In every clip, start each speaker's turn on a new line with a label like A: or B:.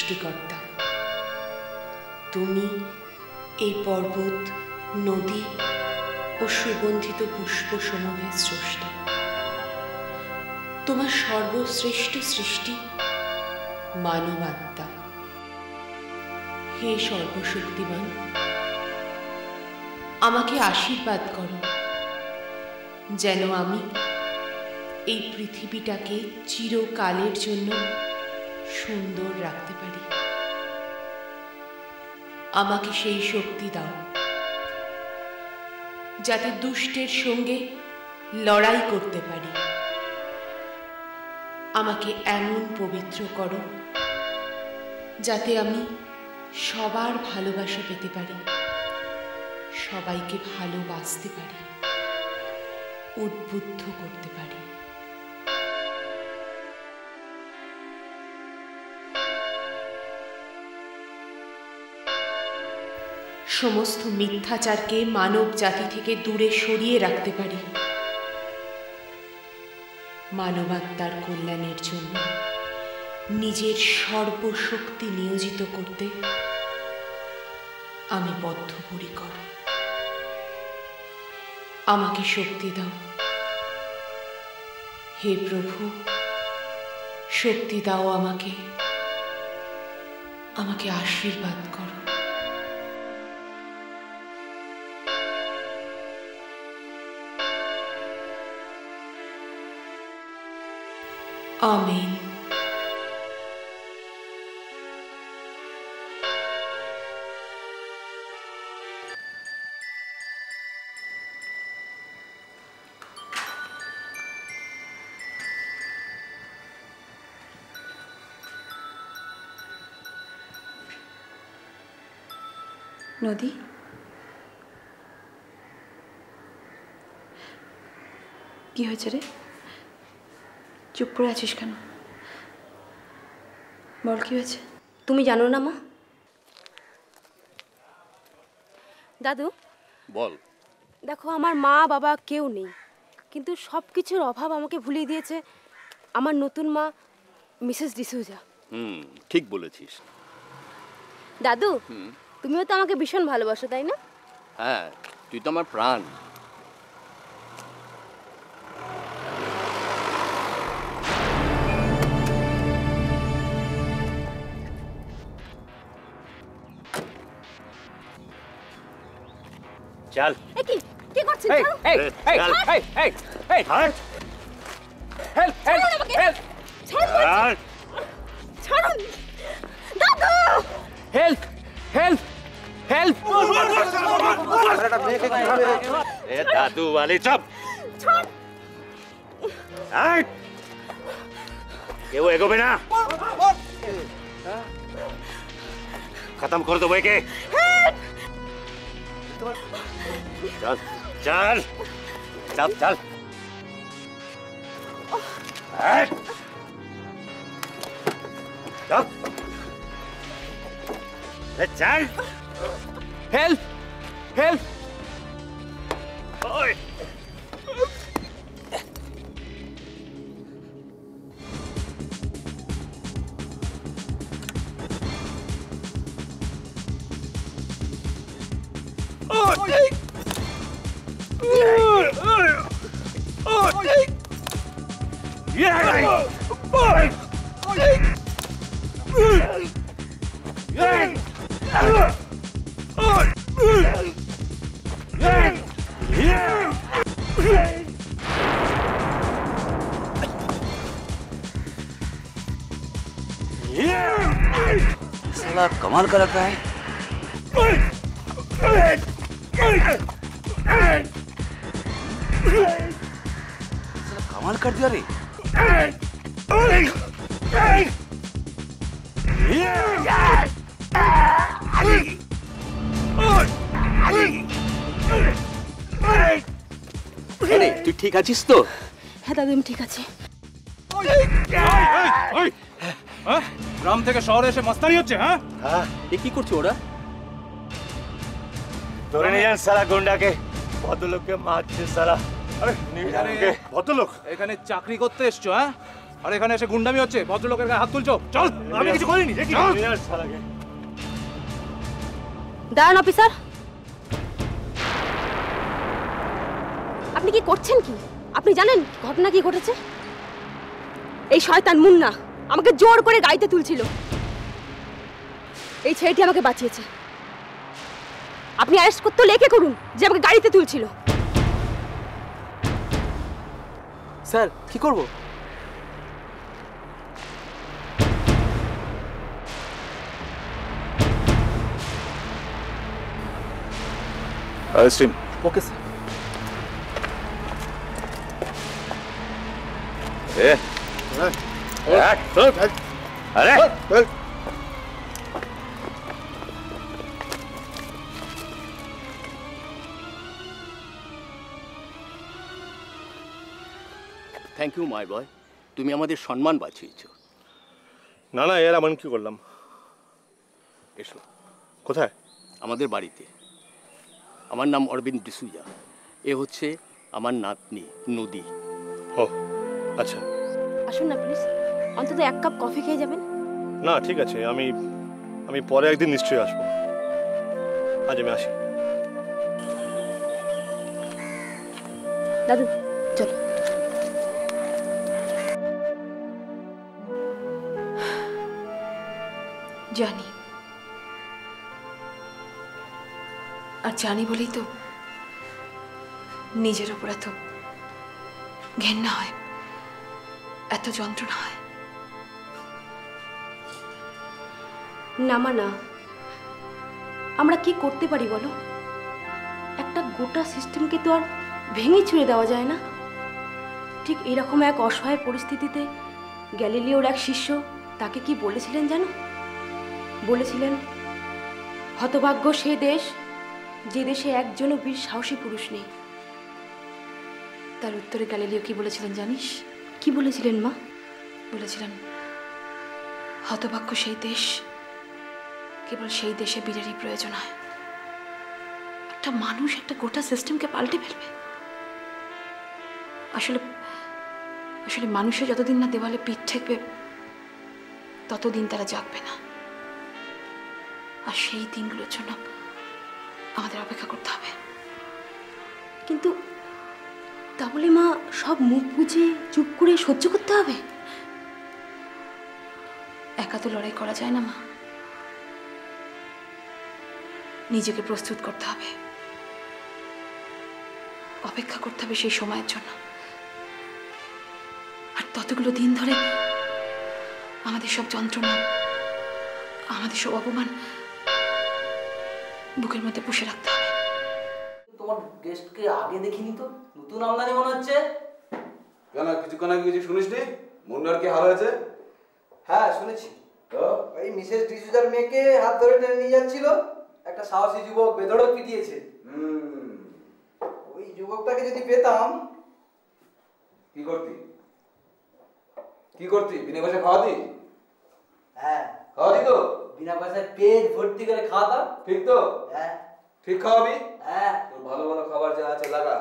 A: সৃষ্টিকর্তা। তুমি এই পর্বত, নদী ও সুগন্ধিত পুষ্প সমূহের স্রষ্টা। তোমার সর্বশ্রেষ্ঠ সৃষ্টি মানব আত্মা। হে সর্বশক্তিমান, আমাকে আশীর্বাদ করো যেন আমি এই পৃথিবীটাকে চিরকালের জন্য সুন্দর রাখতে পারি। আমাকে সেই শক্তি দাও যাতে দুষ্টের সঙ্গে লড়াই করতে পারি। আমাকে এমন পবিত্র করো যাতে আমি সবার ভালোবাসা পেতে পারি, সবাইকে ভালোবাসতে পারি, উদ্বুদ্ধ করতে পারি। সমস্ত মিথ্যাচারকে মানব জাতি থেকে দূরে সরিয়ে রাখতে পারি। মানবাত্মার কল্যাণের জন্য নিজের সর্বশক্তি নিয়োজিত করতে আমি বদ্ধপরিকর। আমাকে শক্তি দাও হে প্রভু, শক্তি দাও আমাকে, আমাকে আশীর্বাদ করো। আমিন।
B: নদী, কি হয়েছে রে? চুপ করে আছিস কেন? বল কি হয়েছে?
C: তুমি জানো না মা? দাদু
D: বল।
C: দেখো, আমার মা বাবা কেউ নেই, কিন্তু সব কিছুর অভাব আমাকে ভুলিয়ে দিয়েছে আমার নতুন মা মিসেস ডিসুজা।
D: ঠিক বলেছিস
C: দাদু। তুমিও তো আমাকে ভীষণ ভালোবাসো, তাই না?
D: হ্যাঁ, তুই তো আমার প্রাণ। চল।
C: কি করছিস? ছাড়ুন দাদু।
E: Help help help!
D: দাদু वाले चुप। কেউ এগোবে না। खत्म कर दो के। चल चल चल चल। चल।
E: Help help!
F: साला कमाल कर रखा है। कमाल कर दिया रे।
E: তুই ঠিক আছিস তো?
C: হ্যাঁ দাদু, আমি ঠিক আছি।
E: গ্রাম থেকে শহরে এসে মস্তানি হচ্ছে? হ্যাঁ, এ কি করছে ওরা?
D: ধরে নিয়ে যান সারা গুন্ডাকে, ভদ্রলোককে মারছে সারা। আরে ভদ্রলোক
E: এখানে চাকরি করতে এসছো? হ্যাঁ, আর এখানে এসে গুন্ডামি হচ্ছে, ভদ্রলোকের গায়ে হাত তুলছো। চল।
D: আমি কিছু করিনি, দেখি শালাকে।
C: দাঁড়ান অফিসার, আপনি কি করছেন কি? আপনি জানেন ঘটনা কি ঘটেছে? এই শয়তান মুন্না আমাকে জোর করে গাড়িতে তুলছিল। এই ছেলেটি আমাকে বাঁচিয়েছে। আপনি অ্যারেস্ট করতে লেখে করুন যে আমাকে গাড়িতে তুলছিল।
G: স্যার কি করব?
E: Arrest him.
G: Okay sir.
D: আরে
H: থ্যাংক ইউ মাই বয়, তুমি আমাদের সম্মান বাঁচিয়েছ।
I: না না, এর এমন কি করলাম?
H: এসো
I: কোথায়?
H: আমাদের বাড়িতে। আমার নাম অরবিন্দ ডিসুজা, এ হচ্ছে আমার নাতনি নদী।
I: ও আচ্ছা।
C: আসুন না প্লিজ, অন্তত এক কাপ কফি খেয়ে যাবেন।
I: না ঠিক আছে, আমি পরে একদিন নিশ্চয়ই আসবো। আজ আমি আসি।
C: দাদু চলো।
B: জানি, আর জানি বলেই তো নিজের ওপর এত ঘেন্না হয়, এত যন্ত্রণা হয়।
C: না মা না, আমরা কি করতে পারি বলো? একটা গোটা সিস্টেমকে তো আর ভেঙে ছুঁড়ে দেওয়া যায় না। ঠিক এরকম এক অসহায় পরিস্থিতিতে গ্যালিলিওর এক শিষ্য তাকে কি বলেছিলেন জানো? বলেছিলেন, হতভাগ্য সে দেশ যে দেশে একজনও বীর সাহসী পুরুষ নেই।
B: তার উত্তরে গ্যালিলিও কি বলেছিলেন জানিস?
C: কি বলেছিলেন মা?
B: বলেছিলেন, হতভাগ্য সেই দেশ, কেবল সেই দেশে বীরেরই প্রয়োজন হয়। একটা মানুষ একটা গোটা সিস্টেমকে পাল্টে ফেলবে। আসলে আসলে মানুষের যতদিন না দেওয়ালে পিঠ ঠেকবে ততদিন তারা জাগবে না। আর সেই দিনগুলোর জন্য আমাদের অপেক্ষা করতে হবে।
C: কিন্তু তাহলে মা সব মুখ বুঝে চুপ করে সহ্য করতে হবে?
B: একা তো লড়াই করা যায় না মা, নিজেকে প্রস্তুত করতে হবে, অপেক্ষা করতে হবে সেই সময়ের জন্য। আর ততগুলো দিন ধরে আমাদের সব যন্ত্রণা, আমাদের সব অপমান বুকের মধ্যে পুষে রাখতে হবে।
F: তোমার গেস্টকে আগে দেখিনি তো, নতুন আমদানি মনে হচ্ছে।
J: কেন কিছুক্ষণ আগে কিছু শুনিসনি? মুন্নার কি হাল হয়েছে?
K: হ্যাঁ শুনেছি তো। ওই মিসেস ডিসুজার মেয়েকে হাত ধরে টেনে নিয়ে যাচ্ছিল, একটা সাহসী যুবক বেধড়ক পিটিয়েছে। ওই যুবকটাকে যদি পেতাম।
J: কি করতি? কি করতি? বিনা পয়সা খাওয়াতি?
K: হ্যাঁ
J: খাওয়াতি তো?
K: বিনা পয়সায় পেট ভর্তি করে খাওয়াতাম।
J: ঠিক তো?
K: হ্যাঁ
J: ঠিক খাওয়াবি?
K: হ্যাঁ।
J: তোর ভালো ভালো খাবার যা আছে লাগা,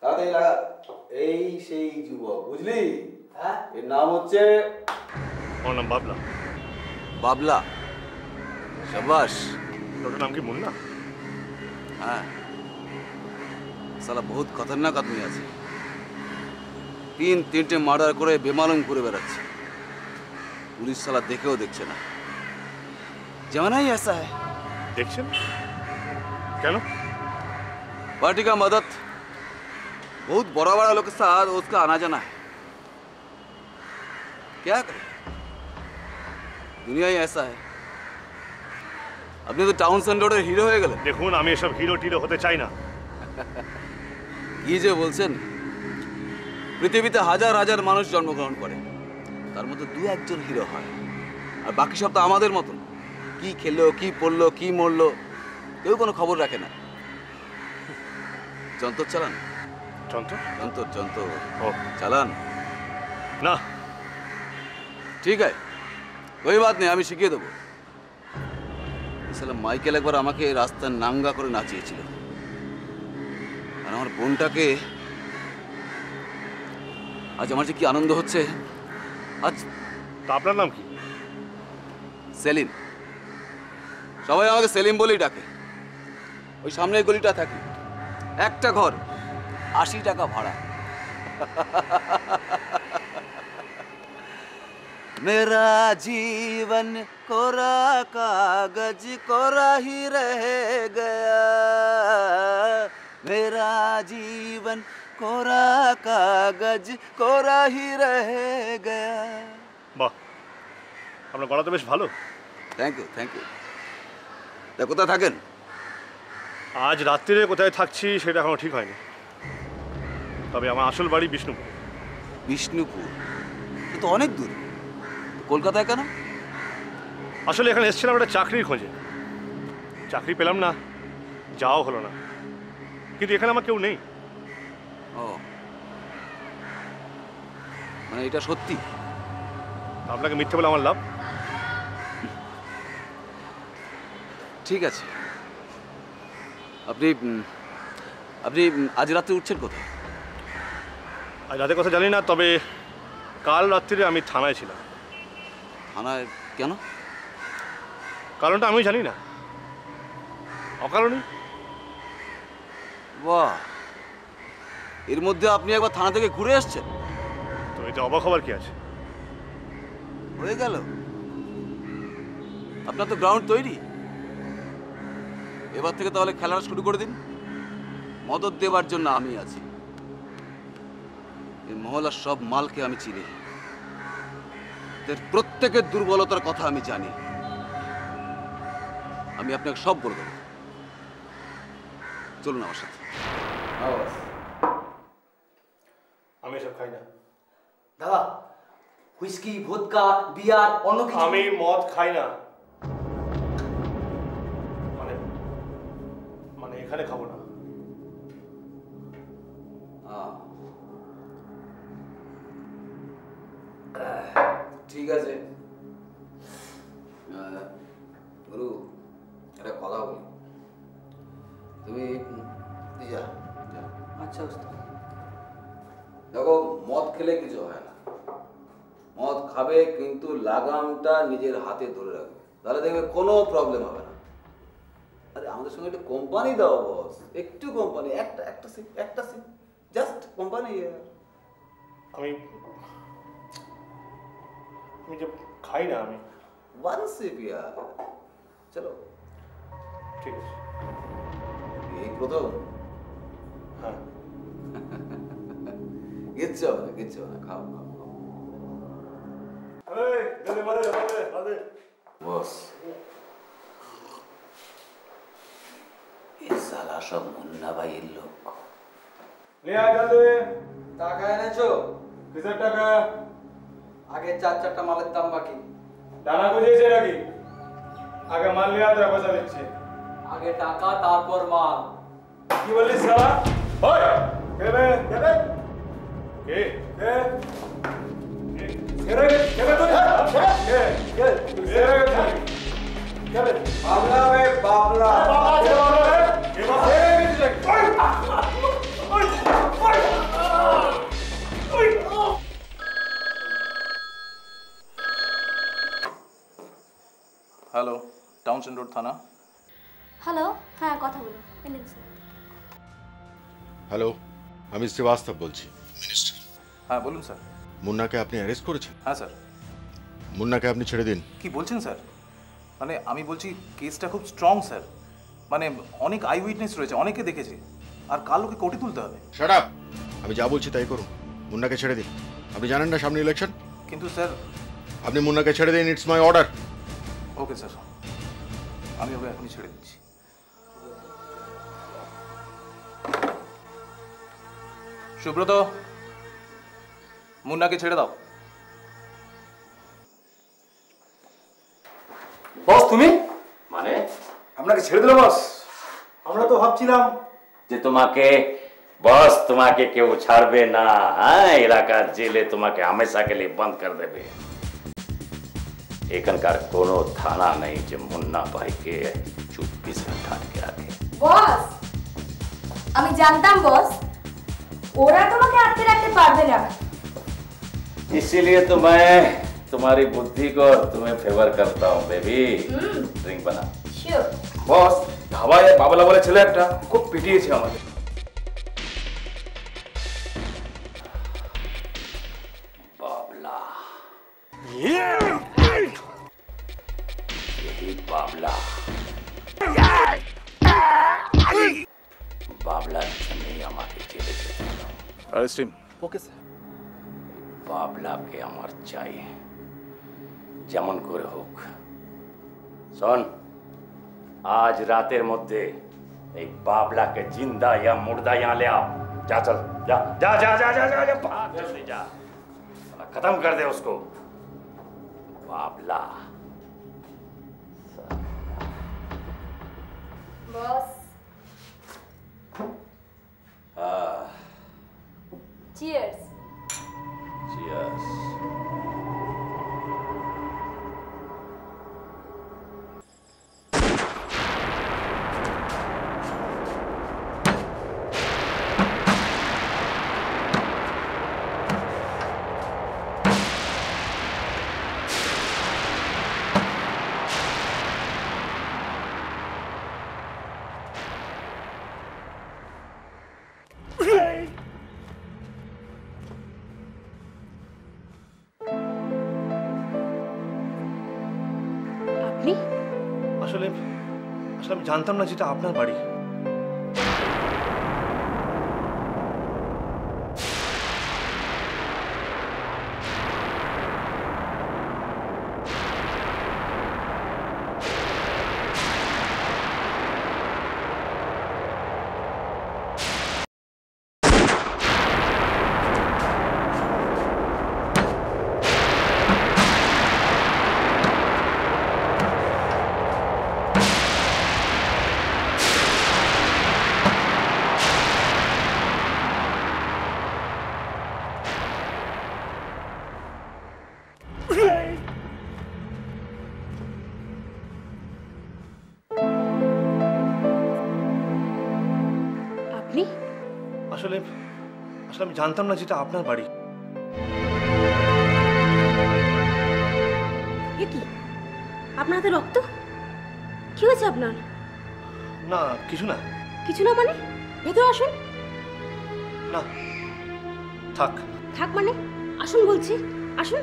J: তাড়াতাড়ি লাগা। এই সেই যুবক, বুঝলি?
K: হ্যাঁ।
J: এর নাম হচ্ছে,
I: আমার নাম বাবলা।
F: बाबला, शाबाश।
I: তোর নাম কি মুন্না?
F: हाँ, साला बहुत खतरनाक आदमी আছে। তিনটে মার্ডার করে বেমালুম করে বেড়াচ্ছে। পুলিশ साला দেখেও দেখছে না। जमाना ही ऐसा है।
I: দেখছেন কেন?
F: पार्टी का मदद, बहुत बड़ा बड़ा लोग के साथ उसका आना जाना है। क्या करे, दुनिया ही ऐसा है। আপনি তো টাউনসেন্ড রোডের হিরো হয়ে গেলেন।
I: দেখুন, আমি এসব হিরো টিরো হতে চাই না।
F: কি যে বলছেন? পৃথিবীতে হাজার হাজার মানুষ জন্মগ্রহণ করে, তার মধ্যে দু একজন হিরো হয়, আর বাকি সব তো আমাদের মতন। কি খেললো, কি পড়লো, কি মরলো, কেউ কোনো খবর রাখে না। যন্ত্র চালান? যন্ত্র চালান
I: না।
F: ঠিক আছে, कोई बात नहीं, আমি শিখিয়ে দেবো। মাইকেল একবার আমাকে রাস্তায় নাঙ্গা করে নাচিয়েছিল, আর আমার বোনটাকে আজ আমার যে কি আনন্দ হচ্ছে আজ
I: তা আপনার নাম কি?
F: সেলিম। সবাই আমাকে সেলিম বলেই ডাকে। ওই সামনের গলিটা থাকি, একটা ঘর, 80 টাকা ভাড়া। मेरा जीवन कोरा कागज कोरा ही रह गया, मेरा जीवन कोरा कागज कोरा ही रह गया।
I: বাহ, আপনার গলা তো বেশ ভালো।
F: Thank you, thank you. তা কোথায় থাকেন?
I: আজ রাত্রিরে কোথায় থাকছি সেটা এখনো ঠিক হয়নি, তবে আমার আসল বাড়ি বিষ্ণুপুর।
F: বিষ্ণুপুর তো অনেক দূর, কলকাতায় কেন?
I: আসলে এখানে এসেছিলাম একটা চাকরির খোঁজে, চাকরি পেলাম না, যাওয়াও হলো না, কিন্তু এখানে আমার কেউ নেই।
F: ও, মানে এটা সত্যি?
I: আপনাকে মিথ্যে বলে আমার লাভ?
F: ঠিক আছে, আপনি আপনি আজ রাত্রে উঠছেন কোথায়?
I: আজ রাতের কথা জানি না, তবে কাল রাত্রিরে আমি থানায় ছিলাম।
F: থানায় কেন?
I: কারণটা আমি জানি না, অকারণই।
F: বাহ, এর মধ্যে আপনি একবার থানা থেকে ঘুরে এসছেন?
I: তো এতে অবাক হবার কি আছে?
F: হয়ে গেল, আপনার তো গ্রাউন্ড তৈরি। এবার থেকে তাহলে খেলাটা শুরু করে দিন। মদত দেবার জন্য আমি আছি। এই মহলার সব মালকে আমি চিনি, এদের প্রত্যেকের দুর্বলতার কথা আমি জানি। আমি আপনাকে সব বলে দেবো, চলুন আমার সাথে।
I: আমি এসব খাই না
K: দাদা। হুইস্কি, ভোদকা, বিয়ার, অন্য কিছু?
I: আমি মদ খাই না, মানে এখানে খাবো না।
J: ঠিক আছে গুরু, একটা কথা বলি। তুমি যা।
K: আচ্ছা,
J: দেখো, মদ খেলে কিছু হয় না, মদ খাবে কিন্তু লাগামটা নিজের হাতে ধরে রাখবে, তাহলে দেখবে কোনো প্রবলেম হবে না। আরে আমাদের সঙ্গে একটু কোম্পানি দাও বস, একটু কোম্পানি, একটা সিপ জাস্ট কোম্পানি।
I: আমি যে খাই না, আমি
J: ওয়ান সিপ ইয়ার। চলো,
I: ঠিক আছে।
J: এই প্রথম?
I: হ্যাঁ।
J: কিচ্ছু হবে না, কিচ্ছু হবে না, খাও খাও খাও। বস, এই সালা সব মুন্না ভাইয়ের লোক।
K: টাকা এনেছো?
E: কিসের টাকা?
K: আগে 4-4টা মালের দাম বাকি।
E: ডানা গুজিয়েছে নাকি? আগে মাল নিয়ে আয়, পয়সা দিচ্ছি।
K: আগে টাকা, তারপর মাল।
E: কি বললি সালা? ওই কে বে? কে বে? কে কে কে রে? কে বে তুই? কে কে তুই? কে রে? কে বে?
K: বাবলা বে, বাবলা।
E: বাবা কে বাবা রে? কে বাবা রে? ওই ওই ওই ওই।
L: হ্যালো, টাউনসেন্ড রোড থানা।
C: হ্যালো, হ্যাঁ কথা বলুন।
M: হ্যালো, আমি শ্রীবাস্তব বলছি, মিনিস্টার।
L: হ্যাঁ বলুন স্যার।
M: মুন্নাকে আপনি অ্যারেস্ট করেছেন?
L: হ্যাঁ স্যার।
M: মুন্নাকে আপনি ছেড়ে দিন।
L: কি বলছেন স্যার? মানে আমি বলছি কেসটা খুব স্ট্রং স্যার, মানে অনেক আই উইটনেস রয়েছে, অনেকে দেখেছে, আর কাল ওকে কোর্টে তুলতে হবে।
M: Shut up! আমি যা বলছি তাই করুন, মুন্নাকে ছেড়ে দিন। আপনি জানেন না সামনে ইলেকশন?
L: কিন্তু স্যার
M: আপনি মুন্নাকে ছেড়ে দিন, it's my order.
L: Okay sir, আমি ওকে এখনই ছেড়ে দিচ্ছি। সুব্রত, মুন্নাকে ছেড়ে দাও।
E: বস তুমি?
N: মানে
E: আপনাকে ছেড়ে দিল বস? আমরা তো ভাবছিলাম
N: যে বস তোমাকে কেউ ছাড়বে না, হ্যাঁ, এলাকার জেলে তোমাকে হামেশা के लिए बंद कर দেবে। এখানকার কোনো থানা নেই যে মুন্না ভাইকে চুপি से उठा के आके।
C: বস, আমি জানতাম বস, ওরা তোমাকে আটকে রাখতে পারবে না।
N: इसीलिए तो मैं तुम्हारी बुद्धि को तुम्हें फेवर करता हूँ बेबी। ड्रिंक बना।
C: শিওর।
E: বস ধাবায় বাবলা বলে ছেলে একটা খুব পিটিয়েছে আমাদের।
N: बाबला यही बाबला बाबलाর জন্যই আমাকে জেলে যেতে হলো।
L: Arrest him.
G: Okay sir.
N: বাবলাকে আমার চাই, যেমন করে হোক। শোন, আজ রাতের মধ্যে এই বাবলাকে জিন্দা या मुर्दा यहाँ ले आओ। जा चल, जा जा जा जा जा जा, जा भाग जल्दी जा, खत्म कर दे उसको। बाबला
C: বস।
N: हाँ
C: চিয়ার্স।
N: cheers।
C: আপনি?
I: আসলে আসলে আমি জানতাম না যেটা আপনার বাড়ি।
C: আপনি?
I: আসলে আসলে আমি জানতাম না যেটা আপনার বাড়ি।
C: এ কি? আপনার হাতে রক্ত? কি হয়েছে আপনার?
I: না কিছু না।
C: কিছু না মানে? ভেতরে আসুন।
I: না থাক।
C: থাক মানে? আসুন বলছি, আসুন।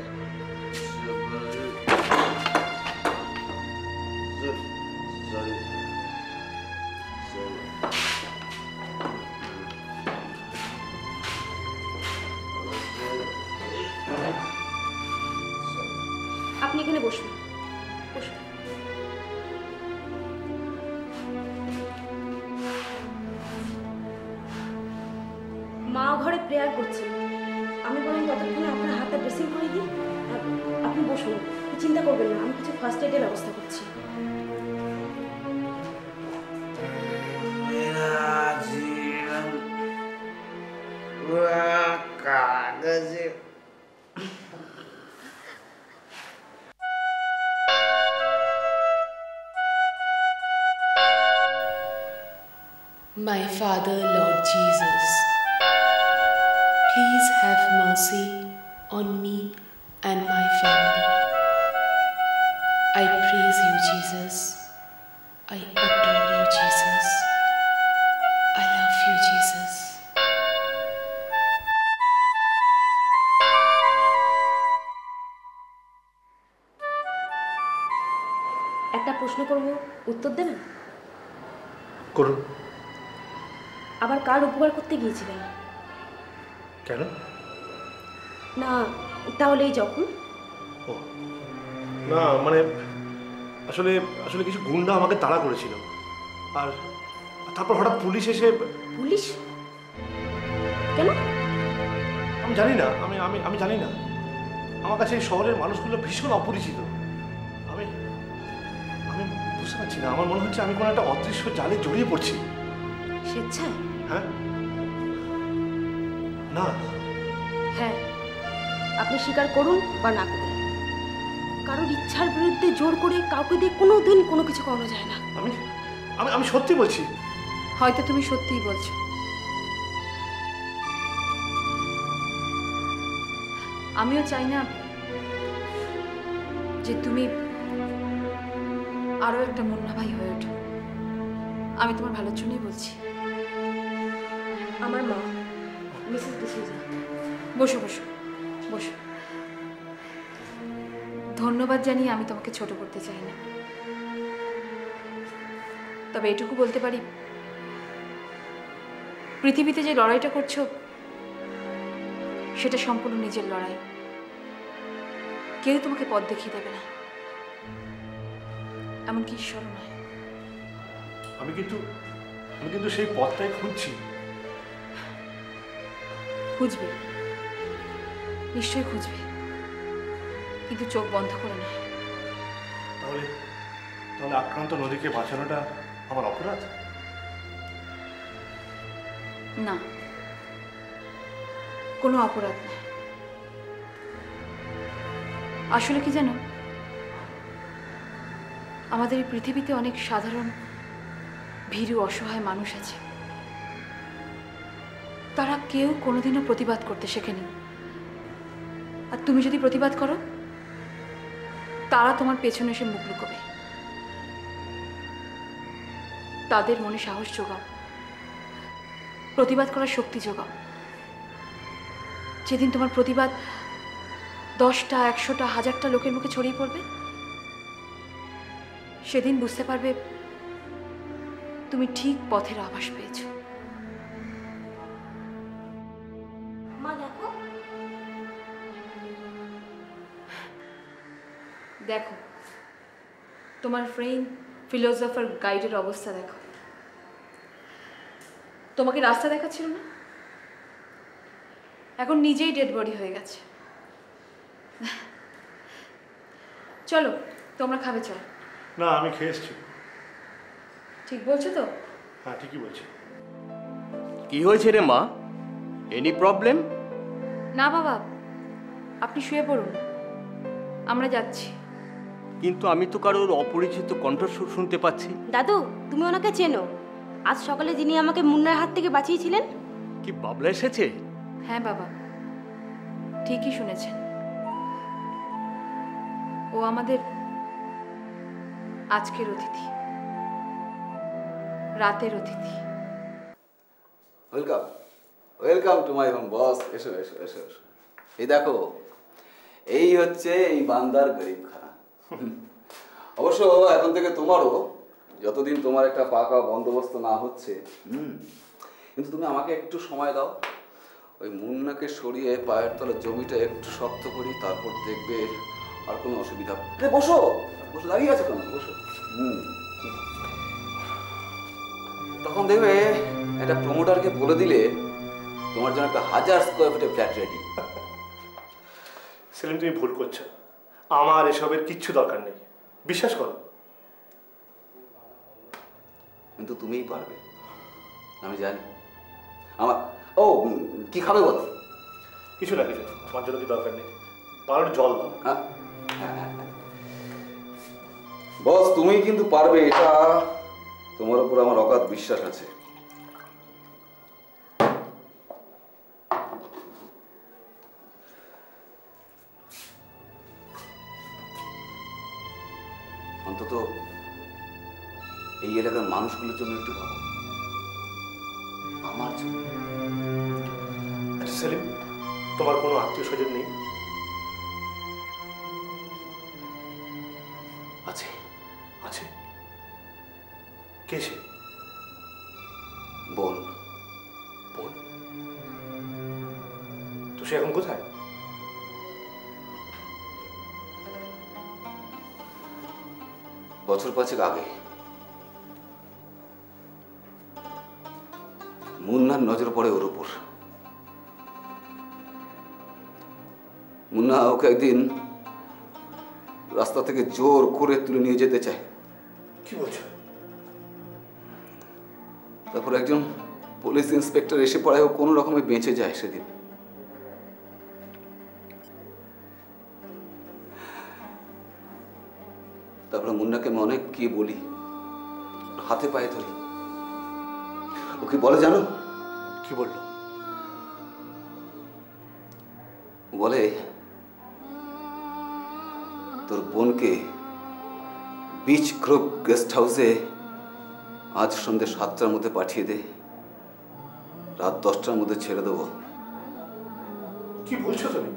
C: আপনি এখানে বসুন, বসুন। মা ঘরে প্রেয়ার করছেন, আমি বরং ততক্ষণে আপনার হাতে ড্রেসিং করে দিই। আপনি বসুন, চিন্তা করবেন না, আমি কিছু ফার্স্ট এডের ব্যবস্থা করছি।
A: My Father, Lord Jesus, please have mercy on me and my family. I praise you, Jesus. I adore you, Jesus. I love you, Jesus.
C: একটা প্রশ্ন করব, উত্তর দেবেন?
I: করুন।
C: আবার কার উপকার করতে গিয়েছিলেন?
I: কেন?
C: না তাহলেই যখন
I: না মানে আসলে আসলে কিছু গুন্ডা আমাকে তাড়া করেছিল, আর তারপর হঠাৎ পুলিশ এসে।
C: পুলিশ? কেন?
I: আমি জানি না, আমি আমি আমি জানি না। আমার কাছে এই শহরের মানুষগুলো ভীষণ অপরিচিত। আমি আমি বুঝতে পারছি না, আমার মনে হচ্ছে আমি কোনো একটা অদৃশ্য জালে জড়িয়ে পড়ছি।
C: স্বেচ্ছায়?
I: হ্যাঁ না
C: হ্যাঁ, আপনি স্বীকার করুন বা না করুন, কারোর ইচ্ছার বিরুদ্ধে জোর করে কাউকে দিয়ে কোনো দিন কোনো কিছু করানো যায় না।
I: আমি আমি আমি সত্যি বলছি।
B: হয়তো তুমি সত্যিই বলছো। আমিও চাই না যে তুমি আরো একটা মুন্না ভাই হয়ে ওঠো। আমি তোমার ভালোর জন্যই বলছি।
C: আমার মা মিসেস ডিসুজা।
B: বসো বসো বসো। ধন্যবাদ জানিয়ে আমি তোমাকে ছোট করতে চাই না, তবে এটুকু বলতে পারি, পৃথিবীতে যে লড়াইটা করছো সেটা সম্পূর্ণ নিজের লড়াই। কেউ তোমাকে পথ দেখিয়ে দেবে না, এমনকি ঈশ্বরও নয়।
I: আমি কিন্তু সেই পথটাই খুঁজছি।
B: খুঁজবে, নিশ্চয়ই খুঁজবে, কিন্তু চোখ বন্ধ করে নয়।
I: তাহলে আক্রান্ত নদীকে বাঁচানোটা আমার অপরাধ?
B: না, কোনো অপরাধ নয়। আসলে কি জানো, আমাদের এই পৃথিবীতে অনেক সাধারণ ভীরু অসহায় মানুষ আছে, তারা কেউ কোনোদিনও প্রতিবাদ করতে শেখেনি। আর তুমি যদি প্রতিবাদ করো, তারা তোমার পেছনে এসে মুখ লুকোবে। তাদের মনে সাহস যোগাও, প্রতিবাদ করার শক্তি যোগাও। যেদিন তোমার প্রতিবাদ 10টা, 100টা, 1000টা লোকের মুখে ছড়িয়ে পড়বে, সেদিন বুঝতে পারবে তুমি ঠিক পথের আভাস পেয়েছো।
C: মা দেখো,
B: দেখো তোমার ফ্রেন্ড ফিলোসফার গাইডের অবস্থা দেখো। তোমাকে রাস্তা দেখাচ্ছিল না, এখন নিজেই ডেড বডি হয়ে গেছে। চলো তোমরা খাবে, চলো।
I: না, আমি খেয়ে এসছি।
B: ঠিক বলছো তো?
I: হ্যাঁ, ঠিকই বলছি।
H: কি হয়েছে রে মা? Any problem?
B: না বাবা, আপনি শুয়ে পড়ুন, আমরা যাচ্ছি।
H: কিন্তু আমি তো কারোর অপরিচিত কণ্ঠস্বর শুনতে পাচ্ছি।
C: দাদু তুমি ওনাকে চেনো? আজ সকালে যিনি আমাকে মুন্নার হাত থেকে বাঁচিয়েছিলেন।
H: কি বাবলা এসেছে?
B: হ্যাঁ বাবা, ঠিকই শুনেছেন। ও আমাদের আজকের অতিথি, রাতের অতিথি।
J: Welcome, welcome to my home boss. এসো এসো এসো এসো। এই দেখো, এই হচ্ছে এই বান্দার গরিবখানা। অবশ্য এখন থেকে তোমারও, যতদিন তোমার একটা পাকা বন্দোবস্ত না হচ্ছে। কিন্তু তুমি আমাকে একটু সময় দাও, ওই মুন্নাকে সরিয়ে পায়ের তলার জমিটা একটু শক্ত করি, তারপর দেখবে আর কোনো অসুবিধা। বসো বসো, দাঁড়িয়ে আছে কেন? বসো। তখন দেখবে একটা প্রমোটারকে বলে দিলে তোমার জন্য একটা 1000 স্কোয়ার ফিটের ফ্ল্যাট রেডি।
I: সেলিম, তুমি ভুল করছো। আমার এসবের কিচ্ছু দরকার নেই, বিশ্বাস করো।
J: কিন্তু তুমিই পারবে, আমি জানি। আমার কি খাবে বলো?
I: কিছু না, কিছু না, আমার জন্য কি দরকার নেই। পারো জল দাও।
J: বস, তুমি কিন্তু পারবে, এটা তোমার উপর আমার অগাধ বিশ্বাস আছে। অন্তত এই এলাকার মানুষগুলোর জন্য একটু ভাবো, আমার জন্য।
I: আচ্ছা সেলিম, তোমার কোনো আত্মীয় স্বজন নেই?
J: আছে
I: আছে। কে সে?
J: বোন।
I: বোন? তো সে এখন কোথায়?
J: বছর 5 আগে মুন্নার নজর পড়ে ওর উপর। মুন্না ওকে একদিন রাস্তা থেকে জোর করে তুলে নিয়ে যেতে চায়।
I: কি বলছো?
J: তারপর একজন পুলিশ ইন্সপেক্টর এসে পড়ায় ও কোনো রকমে বেঁচে যায় সেদিন। তারপরে মুন্নাকে আমি অনেক কি বলি, হাতে পায়ে ধরি। ও কি বলে জানো?
I: কি বললো?
J: বলে তোর বোনকে বিচ গ্রুপ গেস্ট হাউসে আজ সন্ধ্যে 7টার মধ্যে পাঠিয়ে দে, রাত 10টার মধ্যে ছেড়ে দেবো।
I: কি বলছো তুমি?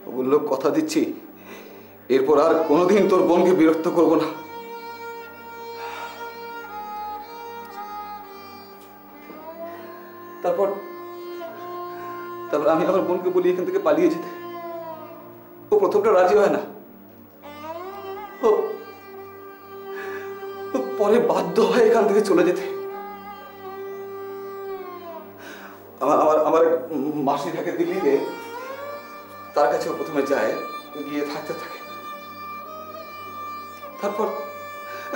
J: ও বললো, কথা দিচ্ছি এরপর আর কোনোদিন তোর বোনকে বিরক্ত করবো না। তারপর আমি আমার বোনকে বলি এখান থেকে পালিয়ে যেতে। ও প্রথমটা রাজি হয় না, ও পরে বাধ্য হয় এখান থেকে চলে যেতে। আমার মাসি থাকে দিল্লিতে, তার কাছে ও প্রথমে যায়, গিয়ে থাকতে থাকে। তারপর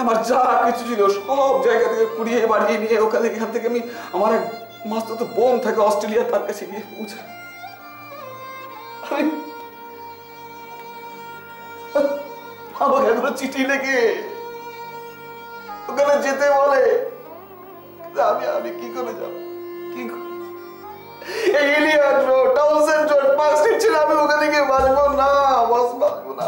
J: আমার যা কিছু ছিল সব জায়গা থেকে কুড়িয়ে বাড়িয়ে নিয়ে এখান থেকে আমি আমার এক মাস্তুতো বোন থাকে অস্ট্রেলিয়া, তার কাছে গিয়ে পৌঁছাই। আমাকে এগুলো চিঠি লেগে ওখানে যেতে বলে, আমি কি করে যাব? এই Elliot Road, Townsend Road, Park Street ছিল, আমি ওখানে গিয়ে বাঁচবো না, বাঁচবো না।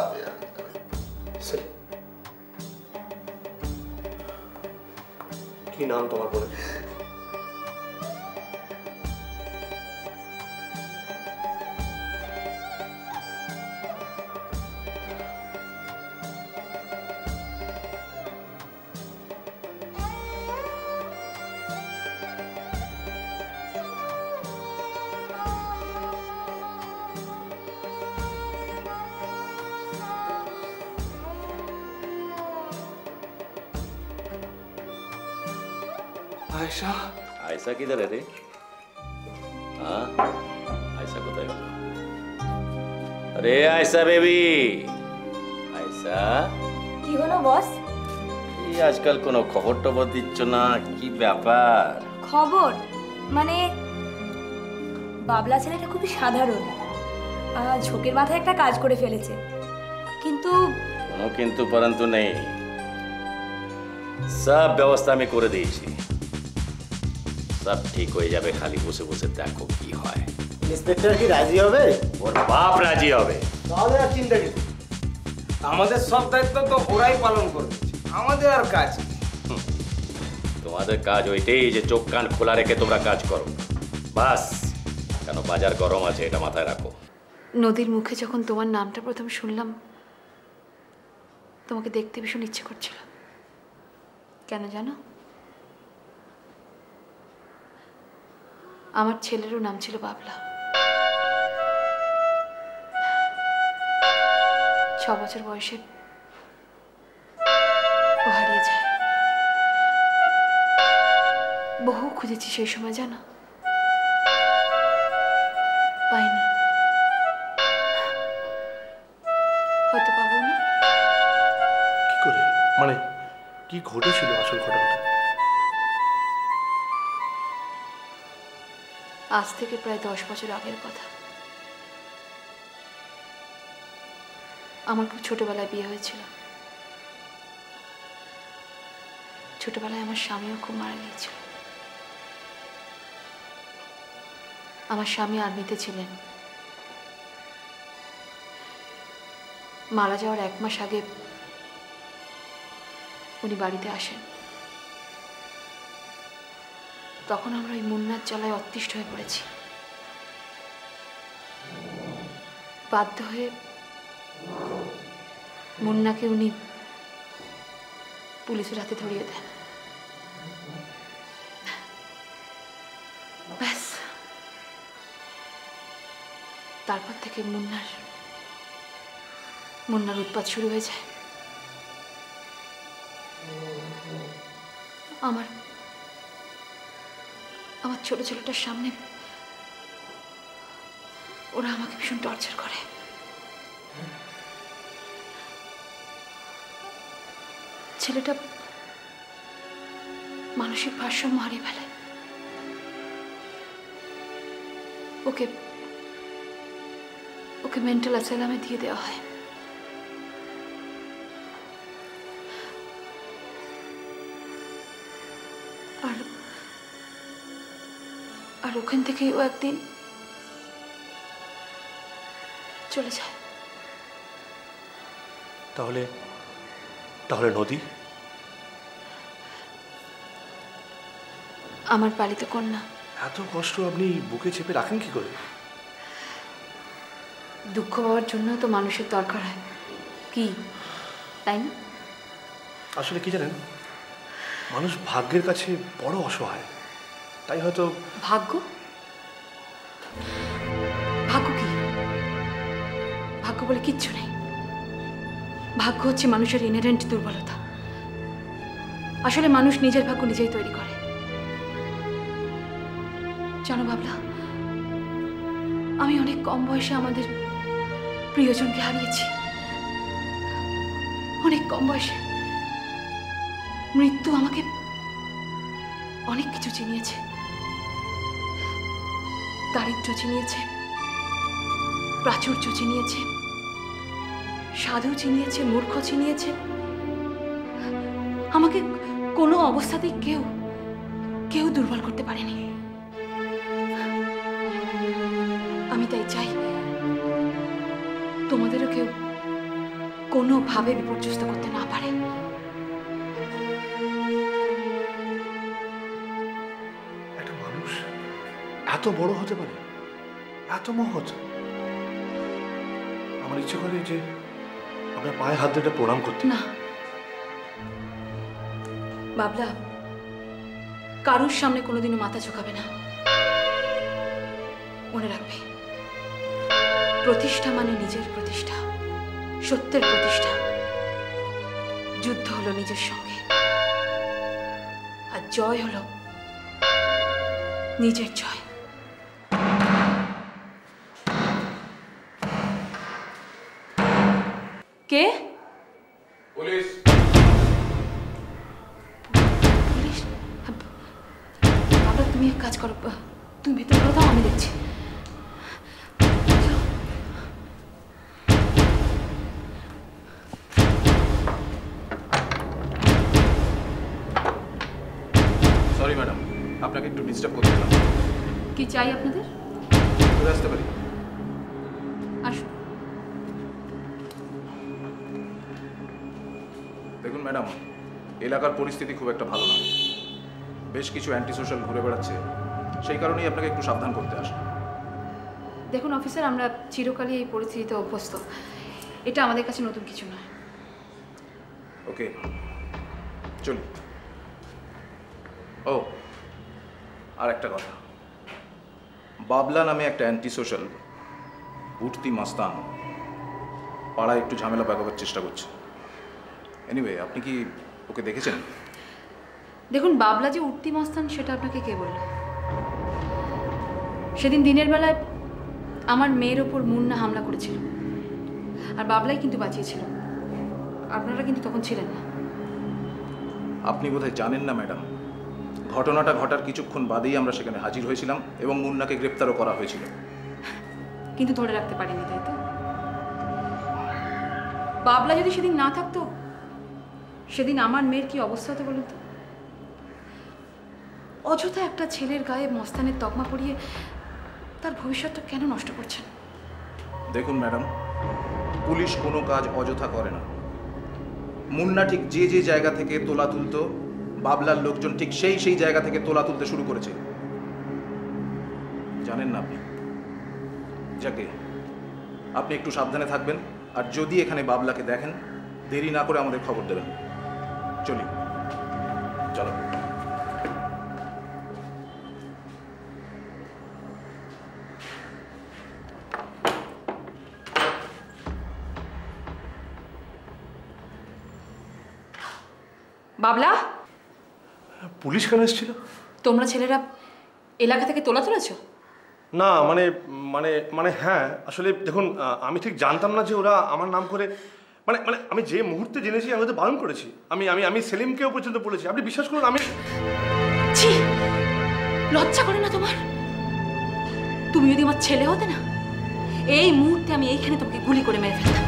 I: কি নাম তোমার বলে?
J: आयशा।
N: आयशा किधर है रे? हाँ, आयशा কোথায় গেল? अरे आयशा बेबी, आयशा
C: কি হলো বস?
N: এই আজকাল কোনো খবর টবর দিচ্ছ না, কি ব্যাপার?
C: খবর মানে বাবলা ছেলেটা খুবই সাধারণ, ঝোঁকের মাথায় একটা কাজ করে ফেলেছে, কিন্তু
N: কোনো কিন্তু পরন্তু নেই, সব ব্যবস্থা আমি করে দিয়েছি, সব ঠিক হয়ে যাবে, খালি বসে বসে দেখো কি হয়।
O: ইন্সপেক্টর কি রাজি হবে?
N: ওর বাপ রাজি হবে।
O: তাহলে আর চিন্তা কিছু, আমাদের সব দায়িত্ব তো ওরাই পালন করবে, আমাদের আর কাজ।
N: তোমাদের কাজ ওইটাই যে চোখ কান খোলা রেখে তোমরা কাজ করো, বাস। কেন বাজার গরম আছে, এটা মাথায় রাখো।
B: নদীর মুখে যখন তোমার নামটা প্রথম শুনলাম, তোমাকে দেখতে ভীষণ ইচ্ছে করছিল। কেন জানো? আমার ছেলেরও নাম ছিল বাবলা। 6 বছর বয়সে ও হারিয়ে যায়। বহু খুঁজেছি সেই সময়, জানো, পাইনি, হয়তো পাবো না।
I: কি করে, মানে কি ঘটেছিল আসল ঘটনাটা?
B: আজ থেকে প্রায় 10 বছর আগের কথা। আমার খুব ছোটবেলায় বিয়ে হয়েছিল। ছোটবেলায় আমার স্বামীও খুব মারা গিয়েছিল। আমার স্বামী আর্মিতে ছিলেন। মারা যাওয়ার 1 মাস আগে উনি বাড়িতে আসেন। তখন আমরা ওই মুন্নার জ্বালায় অতিষ্ঠ হয়ে পড়েছি। বাধ্য হয়ে মুন্নাকে উনি পুলিশের হাতে ধরিয়ে দেন। ব্যাস, তারপর থেকে মুন্নার উৎপাত শুরু হয়ে যায়। আমার ছোট ছেলেটার সামনে ওরা আমাকে ভীষণ টর্চার করে। ছেলেটা মানসিক ভারসাম্য হারিয়ে ফেলে। ওকে মেন্টাল অ্যাসাইলামে দিয়ে দেওয়া হয়। আর ওখান থেকেই ও একদিন চলে যায়।
I: তাহলে তাহলে নদী?
B: আমার পালিত কন্যা।
I: এত কষ্ট আপনি বুকে চেপে রাখেন কি করে?
B: দুঃখ পাওয়ার জন্য তো মানুষের দরকার হয়, কি তাই না?
I: আসলে কি জানেন, মানুষ ভাগ্যের কাছে বড় অসহায়, তাই হয়তো।
B: ভাগ্য? ভাগ্য কি? ভাগ্য বলে কিচ্ছু নেই। ভাগ্য হচ্ছে মানুষের ইনহেরেন্ট দুর্বলতা। আসলে মানুষ নিজের ভাগ্য নিজেই তৈরি করে। জানো বাবলা, আমি অনেক কম বয়সে আমাদের প্রিয়জনকে হারিয়েছি। অনেক কম বয়সে মৃত্যু আমাকে অনেক কিছু চিনিয়েছে। দারিদ্র্য চিনিয়েছে, প্রাচুর্য চিনিয়েছে, সাধু চিনিয়েছে, মূর্খ চিনিয়েছে। আমাকে কোনো অবস্থাতেই কেউ দুর্বল করতে পারেনি। আমি তাই চাই তোমাদেরও কেউ কোনোভাবে বিপর্যস্ত করতে না পারে।
I: একটা মানুষ এত বড় হতে পারে, এত মহৎ। আমার ইচ্ছে করে যে আপনার পায়ে হাত দিয়ে প্রণাম করতে।
B: না বাবলা, কারুর সামনে কোনোদিনও মাথা ঝোঁকাবে না। মনে রাখবে, প্রতিষ্ঠা মানে নিজের প্রতিষ্ঠা, সত্যের প্রতিষ্ঠা। যুদ্ধ হলো নিজের সঙ্গে, আর জয় হলো নিজের জয়। কে?
L: পুলিশ।
B: পুলিশ? বাবা তুমি এক কাজ করো, তুমি ভেতরে দাও, আমি দেখছি।
L: সরি ম্যাডাম, আপনাকে একটু ডিস্টার্ব করতে দিলাম।
B: কি চাই আপনাদের?
L: চলে আসতে পারি?
B: আসুন।
L: দেখুন ম্যাডাম, এলাকার পরিস্থিতি খুব একটা ভালো নয়। বেশ কিছু অ্যান্টি সোশ্যাল ঘুরে বেড়াচ্ছে, সেই কারণেই আপনাকে একটু সাবধান করতে আসলাম।
B: দেখুন অফিসার, আমরা চিরকালই এই পরিস্থিতিতে অভ্যস্ত। এটা আমাদের কাছে নতুন কিছু নয়।
L: ওকে, চলুন। ও আর একটা কথা, বাবলা নামে একটা অ্যান্টি সোশ্যাল উঠতি মাস্তান পাড়ায় একটু ঝামেলা পাকাবার চেষ্টা করছে। এনিওয়ে, আপনি কি ওকে দেখেছেন?
B: দেখুন, বাবলা যে উঠতি মস্তান সেটা আপনাকে কে বলল? সেদিন দিনের বেলায় আমার মেয়ের ওপর মুন্না হামলা করেছিল, আর বাবলাই কিন্তু বাঁচিয়েছিল। আপনারা কিন্তু তখন ছিলেন না।
L: আপনি বোধহয় জানেন না ম্যাডাম, ঘটনাটা ঘটার কিছুক্ষণ বাদেই আমরা সেখানে হাজির হয়েছিলাম এবং মুন্নাকে গ্রেপ্তারও করা হয়েছিল।
B: কিন্তু ধরে রাখতে পারিনি, তাই তো? বাবলা যদি সেদিন না থাকতো, সেদিন আমার মেয়ের কি অবস্থা হতো বলুন তো? অযথা একটা ছেলের গায়ে মস্তানের তকমা পরিয়ে তার ভবিষ্যৎটা কেন নষ্ট করছেন?
L: দেখুন ম্যাডাম, পুলিশ কোনো কাজ অযথা করে না। মুন্না ঠিক যে যে জায়গা থেকে তোলা তুলতো, বাবলার লোকজন ঠিক সেই জায়গা থেকে তোলা তুলতে শুরু করেছে। জানেন না আপনি? যাকে আপনি একটু সাবধানে থাকবেন, আর যদি এখানে বাবলাকে দেখেন, দেরি না করে আমাদের খবর দেবেন। চলি, চলো।
B: বাবলা,
I: পুলিশ কেন এসেছিল?
B: তোমরা ছেলেরা এলাকা থেকে তোলা তুলেছো?
I: না মানে মানে মানে হ্যাঁ, আসলে দেখুন, আমি ঠিক জানতাম না যে ওরা আমার নাম করে, মানে মানে আমি যে মুহূর্তে জেনেছি আমি তো বারণ করেছি। আমি আমি আমি সেলিমকেও পর্যন্ত বলেছি। আপনি বিশ্বাস করুন, আমি
B: ছি, লজ্জা করে না তোমার? তুমি যদি আমার ছেলে হতে না, এই মুহূর্তে আমি এইখানে তোমাকে গুলি করে মেরে ফেলতাম।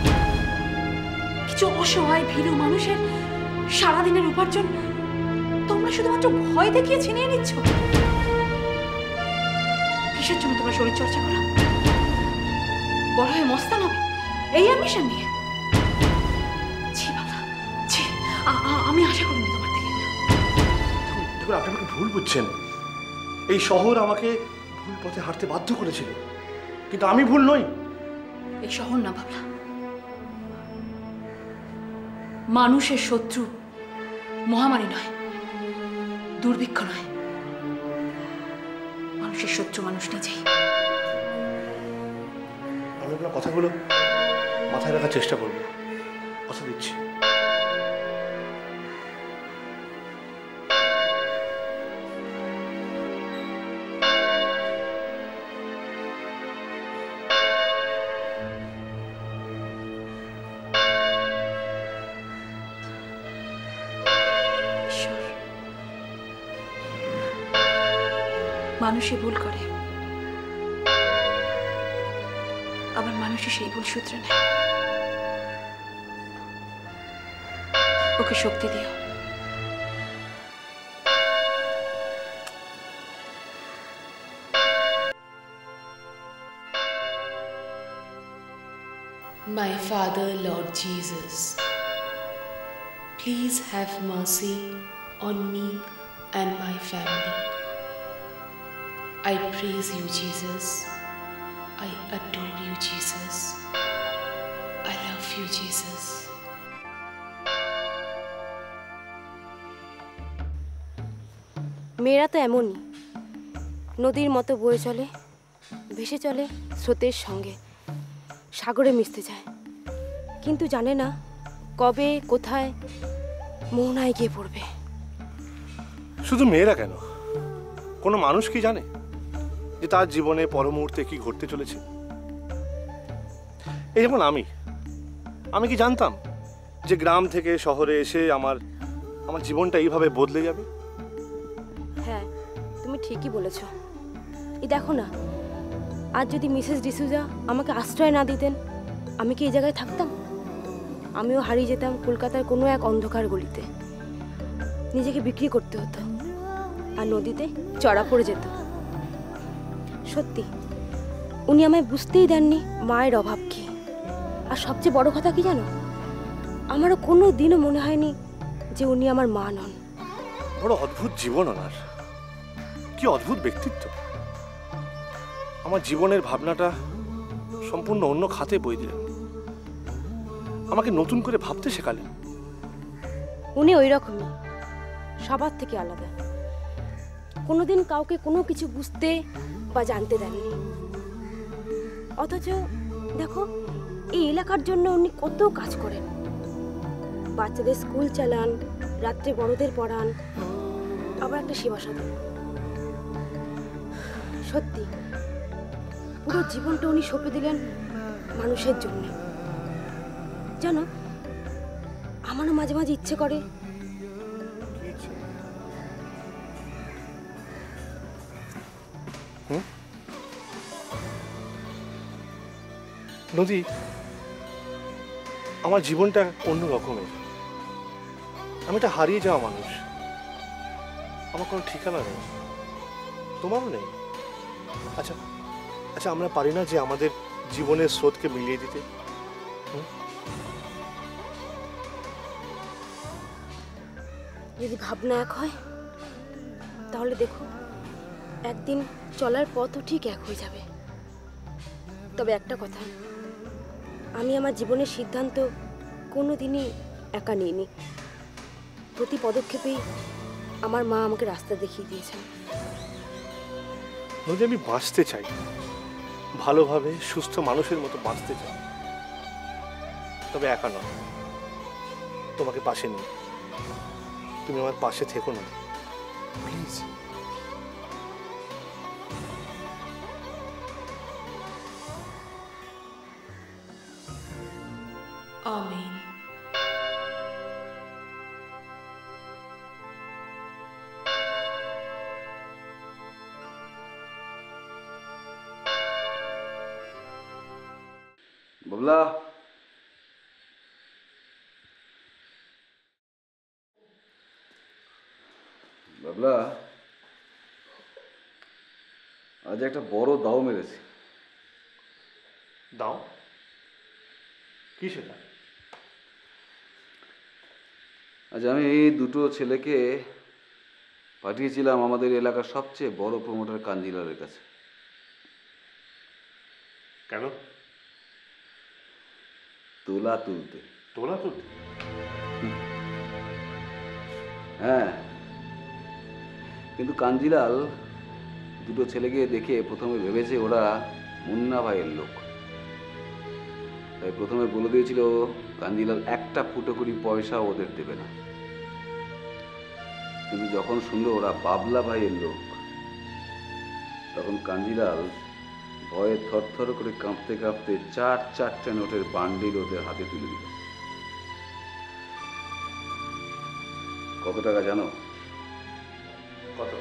B: কিছু অসহায় ভীরু মানুষের সারাদিনের উপার্জন তোমরা শুধুমাত্র ভয় দেখিয়ে ছিনিয়ে নিচ্ছ। কিসের জন্য তোমরা শরীর চর্চা করো? বড় হয়ে মস্তান হবে এই অ্যাম্বিশন নিয়ে? আমি আশা করিনি তোমার থেকে।
I: দেখুন, আপনি আমাকে ভুল বুঝছেন। এই শহর আমাকে ভুল পথে হাঁটতে বাধ্য করেছিল, কিন্তু আমি ভুল নই।
B: এই শহর না বাবলা, মানুষের শত্রু মহামারী নয়, দুর্ভিক্ষ নয়, মানুষের শত্রু মানুষ নিজেই।
I: আমি আপনার কথাগুলো মাথায় রাখার চেষ্টা করব, কথা দিচ্ছি।
B: মানুষই ভুল করে, আবার মানুষই সেই ভুল সূত্রে নেয়। ওকে শক্তি দিও।
A: My Father, Lord Jesus, please have mercy on me and my family. I praise you, Jesus. I adore you, Jesus. I love you, Jesus.
C: মেয়েরা তো এমনই, নদীর মতো বয়ে চলে, ভেসে চলে স্রোতের সঙ্গে, সাগরে মিশতে যায়, কিন্তু জানে না কবে কোথায় মোহনায় গিয়ে পড়বে।
I: শুধু মেয়েরা কেন, কোনো মানুষ কি জানে যে তার জীবনে পর মুহূর্তে কি ঘটতে চলেছে? এই যেমন আমি কি জানতাম যে গ্রাম থেকে শহরে এসে আমার জীবনটা এইভাবে বদলে যাবে?
C: হ্যাঁ, তুমি ঠিকই বলেছ। এই দেখো না, আজ যদি মিসেস ডিসুজা আমাকে আশ্রয় না দিতেন, আমি কি এই জায়গায় থাকতাম? আমিও হারিয়ে যেতাম কলকাতার কোনো এক অন্ধকার গলিতে। নিজেকে বিক্রি করতে হতো, আর নদীতে চড়া পড়ে যেত। সত্যি, উনি আমায় বুঝতেই দেননি মায়ের অভাব কি। আর সবচেয়ে বড় কথা কি জানো, আমারও কোনো দিনও মনে হয়নি যে উনি আমার মা নন।
I: বড় অদ্ভুত জীবন ওনার, কি অদ্ভুত ব্যক্তিত্ব। আমার জীবনের ভাবনাটা সম্পূর্ণ অন্য খাতে বই দিলেন, আমাকে নতুন করে ভাবতে শেখালেন।
C: উনি ওই রকমই, সবার থেকে আলাদা। কোনোদিন কাউকে কোনো কিছু বুঝতে বা জানতে দেননি। অথচ দেখো, এই এলাকার জন্য উনি কত কাজ করেন। বাচ্চাদের স্কুল চালান, রাত্রে বড়দের পড়ান, আবার একটা সেবা সাধন। সত্যি, পুরো জীবনটা উনি সঁপে দিলেন মানুষের জন্য। জানো, আমারও মাঝে মাঝে ইচ্ছে করে
I: নদী, আমার জীবনটা অন্য রকমের। আমি একটা হারিয়ে যাওয়া মানুষ, আমার কোনো ঠিকানা নেই, তোমারও নেই। আচ্ছা আচ্ছা, আমরা পারি না যে আমাদের জীবনের স্রোতকে মিলিয়ে দিতে?
C: যদি ভাবনা এক হয়, তাহলে দেখো একদিন চলার পথও ঠিক এক হয়ে যাবে। তবে একটা কথা, আমি আমার জীবনের সিদ্ধান্ত কোনো দিনই একা নিইনি। প্রতি পদক্ষেপেই আমার মা আমাকে রাস্তা দেখিয়ে দিয়েছেন।
I: নদী, আমি বাঁচতে চাই, ভালোভাবে সুস্থ মানুষের মতো বাঁচতে চাই, তবে একা নয়, তোমাকে পাশে নিই। তুমি আমার পাশে থেকো না প্লিজ।
A: Amen.
J: বাবলা, বাবলা, আজ একটা বড় দাও মেরেছি।
I: দাও? কি সেটা?
J: আজ আমি দুটো ছেলেকে পাঠিয়েছিলাম আমাদের এলাকার সবচেয়ে বড় প্রমোটার কাঞ্জিলালের কাছে।
I: কেন?
J: তোলা তুলতে।
I: তোলা তুলতে?
J: হ্যাঁ, কিন্তু কাঞ্জিলাল দুটো ছেলেকে দেখে প্রথমে ভেবেছে ওরা মুন্না ভাইয়ের লোক। তাই প্রথমে বলে দিয়েছিল কাঞ্জিলাল একটা ফুটো করি পয়সা ওদের দেবে না। কিন্তু যখন শুনলো ওরা বাবলা ভাইয়ের লোক, তখন কাঞ্জিলাল ভয়ে থরথর করে কাঁপতে কাঁপতে চারটে নোটের বান্ডিল ওদের হাতে তুলে দিল। কত টাকা জানো?
I: কত?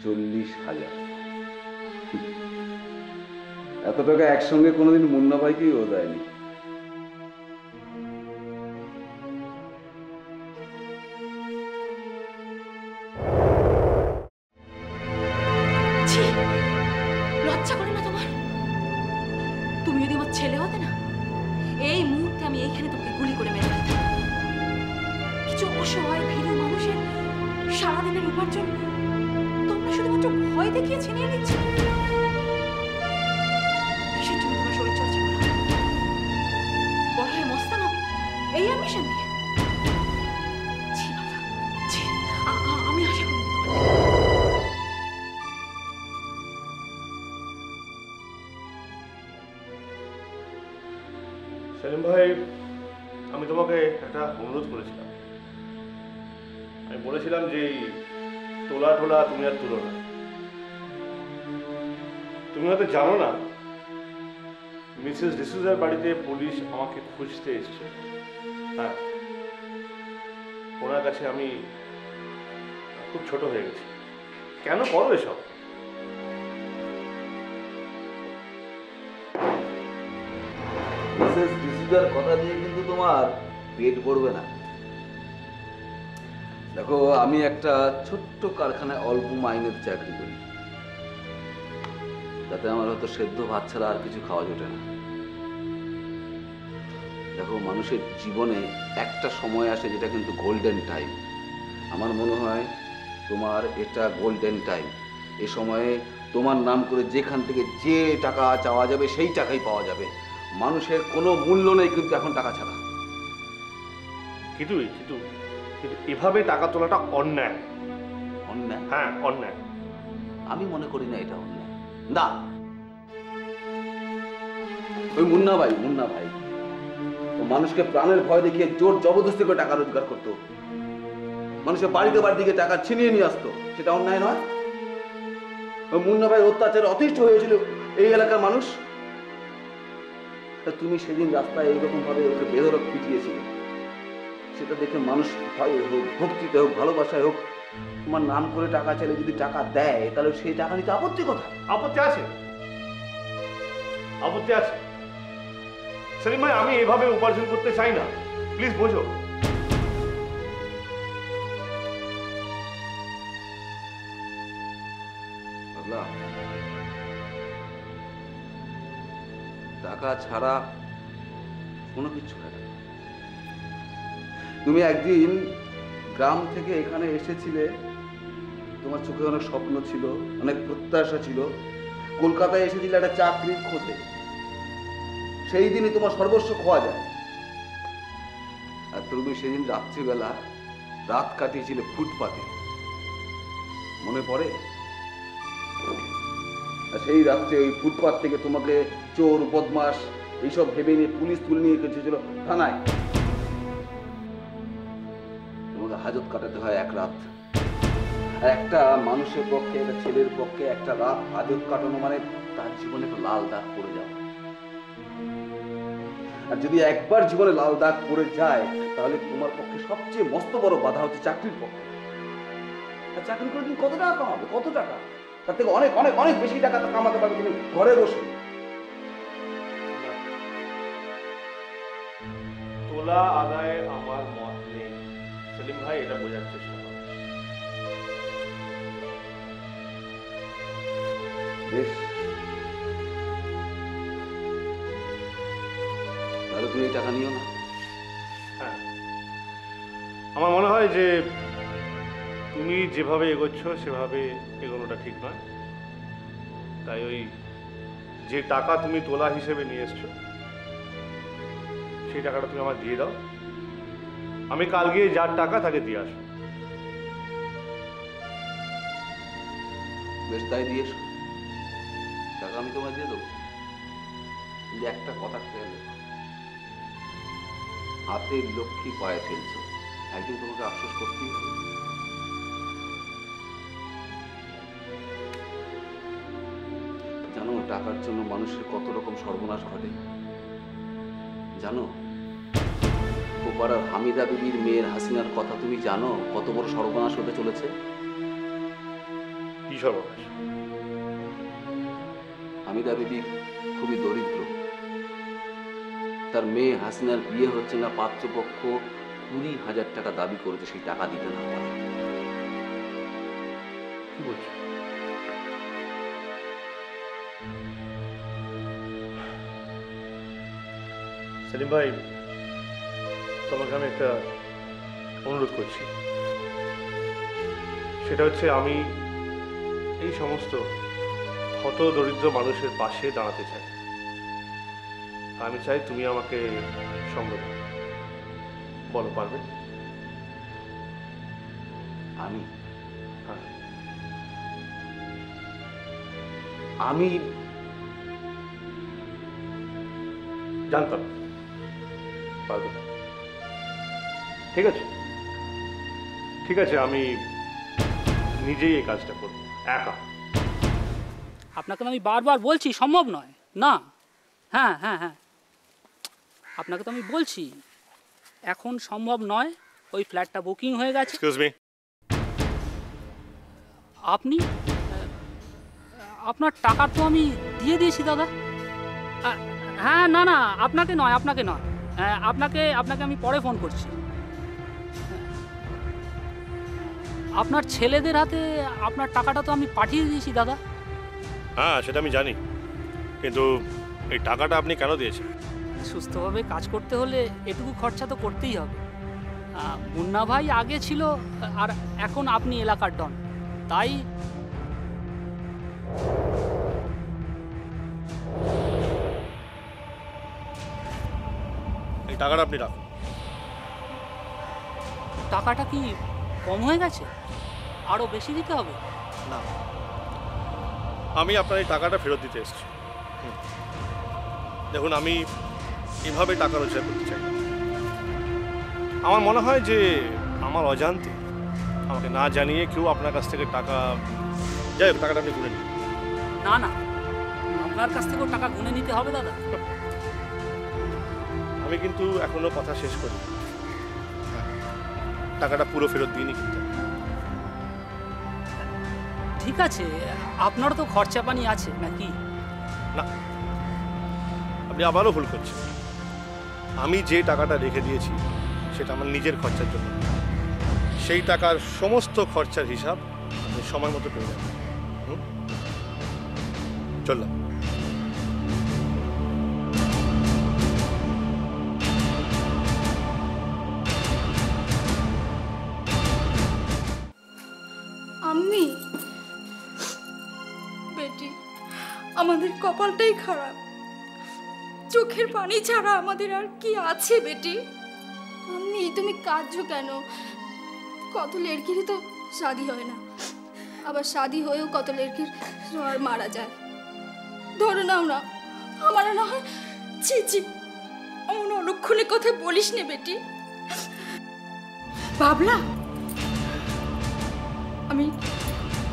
J: 40,000। এত টাকা একসঙ্গে কোনোদিন মুন্না ভাইকেই ও দেয়নি।
B: লজ্জা করে না তোমার? তুমি যদি আমার ছেলে হতে না, এই মুহূর্তে আমি এইখানে তোমাকে গুলি করে মেরে ফেলতাম। কিছু অসহায় ভীরু মানুষের সারাদিনের উপার্জন তোমরা শুধুমাত্র ভয় দেখিয়ে ছিনিয়ে নিচ্ছ। কিসের জন্য তোমার শরীর চর্চা করা? বড় হয়ে মস্তান হবে এই অ্যাম্বিশন নিয়ে? ছি বাবা, ছি। আমি আশা করি
I: সেলিম ভাই, আমি তোমাকে একটা অনুরোধ করেছিলাম। আমি বলেছিলাম যে তোলা টোলা তুমি আর তুলো না। তুমি হয়তো জানো না, মিসেস ডিসুজার বাড়িতে পুলিশ আমাকে খুঁজতে এসছে। হ্যাঁ, ওনার কাছে আমি খুব ছোট হয়ে গেছি। কেন করো এসব?
J: মিসেস ডিসুজার কথা দিয়ে কিন্তু তোমার পেট ভরবে না। দেখো, আমি একটা ছোট্ট কারখানায় অল্প মাইনের চাকরি করি, তাতে আমার হয়তো সেদ্ধ ভাত ছাড়া আর কিছু খাওয়া জোটে না। দেখো, মানুষের জীবনে একটা সময় আসে যেটা কিন্তু গোল্ডেন টাইম। আমার মনে হয় তোমার এটা গোল্ডেন টাইম। এ সময়ে তোমার নাম করে যেখান থেকে যে টাকা চাওয়া যাবে সেই টাকাই পাওয়া যাবে। মানুষের কোনো মূল্য নেই কিন্তু এখন টাকা ছাড়া।
I: কিন্তু এভাবে টাকা তোলাটা অন্যায়।
J: অন্যায়?
I: হ্যাঁ, অন্যায়।
J: আমি মনে করি না এটা অন্যায়। না, ওই মুন্না ভাই ও মানুষকে প্রাণের ভয় দেখিয়ে জোর জবরদস্তি করে টাকা রোজগার করতো। মানুষের বাড়িতে দিকে টাকা ছিনিয়ে নিয়ে আসতো। সেটা অন্যায় নয়? ওই মুন্না ভাই অত্যাচারে অতিষ্ঠ হয়েছিল এই এলাকার মানুষ। তুমি সেদিন রাস্তায় এইরকম ভাবে ওকে বেধড়ক পিটিয়েছিলে। সেটা দেখে মানুষ ভয়ে হোক, ভক্তিতে হোক, ভালোবাসায় হোক, তোমার নাম করে টাকা চাইলে যদি টাকা দেয়, তাহলে সেই টাকা নিতে আপত্তি কথা?
I: আপত্তি আছে, আপত্তি আছে। সেলিম ভাই, আমি এভাবে উপার্জন করতে চাই না, প্লিজ বোঝো।
J: টাকা ছাড়া কোনো কিছু হয় না। তুমি একদিন গ্রাম থেকে এখানে এসেছিলে, তোমার চোখে অনেক স্বপ্ন ছিল, অনেক প্রত্যাশা ছিল। কলকাতায় এসেছিলে একটা চাকরির খোঁজে। সেই দিনই তোমার সর্বস্ব খোয়া যায়। আর তুমি সেদিন রাত্রিবেলা রাত কাটিয়েছিলে ফুটপাতে, মনে পড়ে? আর সেই রাত্রে ওই ফুটপাত থেকে তোমাকে চোর, বদমাস এইসব ভেবে নিয়ে পুলিশ তুলে নিয়ে গেছিল থানায়। তোমাকে হাজত কাটাতে হয় এক রাত। আর একটা মানুষের পক্ষে, একটা ছেলের পক্ষে একটা রাত হাজত কাটানো মানে তার জীবনে একটা লাল দাগ পড়ে যাওয়া। আর যদি একবার জীবনে লাল দাগ পড়ে যায়, তাহলে তোমার পক্ষে সবচেয়ে মস্ত বড় বাধা হচ্ছে চাকরির পক্ষে। আর চাকরি করে তুমি কত টাকা কামাবে? কত টাকা? তার থেকে অনেক অনেক অনেক বেশি টাকা কামাতে পারবে তুমি ঘরে বসে।
I: তোলা আদায়ে আমার মত নেই সেলিম ভাই, এটা বোঝার চেষ্টা করো।
J: বেশ, তাহলে তুমি এই টাকা নিও না।
I: হ্যাঁ, আমার মনে হয় যে তুমি যেভাবে এগোচ্ছ সেভাবে এগোনোটা ঠিক নয়। তাই ওই যে টাকা তুমি তোলা হিসেবে নিয়ে এসছো সেই টাকাটা তুমি আমার দিয়ে দাও, আমি কাল গিয়ে যার টাকা তাকে দিয়ে আসবো।
J: বেশ, তাই দিয়ে এসো, টাকা আমি তোমায় দিয়ে দেবো। কিন্তু একটা কথা খেয়াল রেখো, হাতের লক্ষ্মী পায়ে ফেলছো, একদিন তোমাকে আফসোস করতেই হবে। জানো টাকার জন্য মানুষের কত রকম সর্বনাশ ঘটে? জানো কোপাড়ার হামিদা বিবির মেয়ের হাসিনার কথা তুমি জানো কত বড় সর্বনাশ হতে চলেছে?
I: কি সর্বনাশ?
J: হামিদা বিবি খুবই দরিদ্র, তার মেয়ে হাসিনার বিয়ে হচ্ছে না, পাত্রপক্ষ 20,000 টাকা দাবি করেছে, সেই টাকা দিতে না পারে।
I: কি বলছো? সেলিম ভাই, তোমাকে আমি একটা অনুরোধ করছি, সেটা হচ্ছে আমি এই সমস্ত হত দরিদ্র মানুষের পাশে দাঁড়াতে চাই। আমি চাই তুমি আমাকে সঙ্গ দাও। বলো, পারবে?
J: আমি
I: হ্যাঁ,
J: আমি
I: জানতাম পারবে না। ঠিক আছে, ঠিক আছে, আমি নিজেই এই কাজটা করব একা।
P: আপনাকে আমি বারবার বলছি সম্ভব নয় না। হ্যাঁ হ্যাঁ হ্যাঁ, আপনাকে তো আমি বলছি এখন সম্ভব নয়, ওই ফ্ল্যাটটা বুকিং হয়ে গেছে।
I: এক্সকিউজ মি,
P: আপনি আপনার টাকা তো আমি দিয়ে দিয়েছি দাদা। হ্যাঁ, না না, আপনাকে নয়, আপনাকে নয়, আপনাকে আপনাকে আমি পরে ফোন করছি। আপনার ছেলেদের হাতে আপনার টাকাটা তো আমি পাঠিয়ে দিয়েছি দাদা।
I: হ্যাঁ, সেটা আমি জানি, কিন্তু এই টাকাটা আপনি কেন দিয়েছেন?
P: সুস্থভাবে কাজ করতে হলে এটুকু খরচা তো করতেই হবে। মুন্না ভাই আগে ছিল, আর এখন আপনি এলাকার ডন, তাই
I: এই টাকাটা আপনি রাখুন।
P: টাকাটা কি কম হয়ে গেছে? আরো বেশি দিতে হবে?
I: না, আমি আপনার এই টাকাটা ফেরত দিতে এসেছি। দেখুন, আমি এভাবে টাকা রোজগার করতে চাই। আমার মনে হয় যে আমার অজান্তে, আমাকে না জানিয়ে কেউ আপনার কাছ থেকে টাকা, যাই হোক, টাকাটা আপনি গুনে নিন।
P: না না, আপনার কাছ থেকেও টাকা গুনে নিতে হবে দাদা।
I: আমি কিন্তু এখনো কথা শেষ করি, টাকাটা পুরো ফেরত দিইনি কিন্তু।
P: ঠিক আছে, আপনারও তো খরচা পানি আছে নাকি?
I: না, আপনি আবারও ভুল করছেন। আমি যে টাকাটা রেখে দিয়েছি সেটা আমার নিজের খরচার জন্য। সেই টাকার সমস্ত খরচার হিসাব আপনি সময় মতো পেয়ে যাবেন। চললাম।
B: আম্মি, বেটি, আমাদের কপালটাই খারাপ। চোখের পানি ছাড়া আমাদের আর কি আছে বেটি?
C: আম্মি, তুমি কাঁদছো কেন? কত লড়কিরই তো শাদি হয় না, আবার শাদি হয়েও কত লড়কির আর মারা যায়। ধরে নাও না, আমার না হয়।
B: ছি ছি, এমন অলক্ষণে কথা বলিস নে বেটি। বাবলা, আমি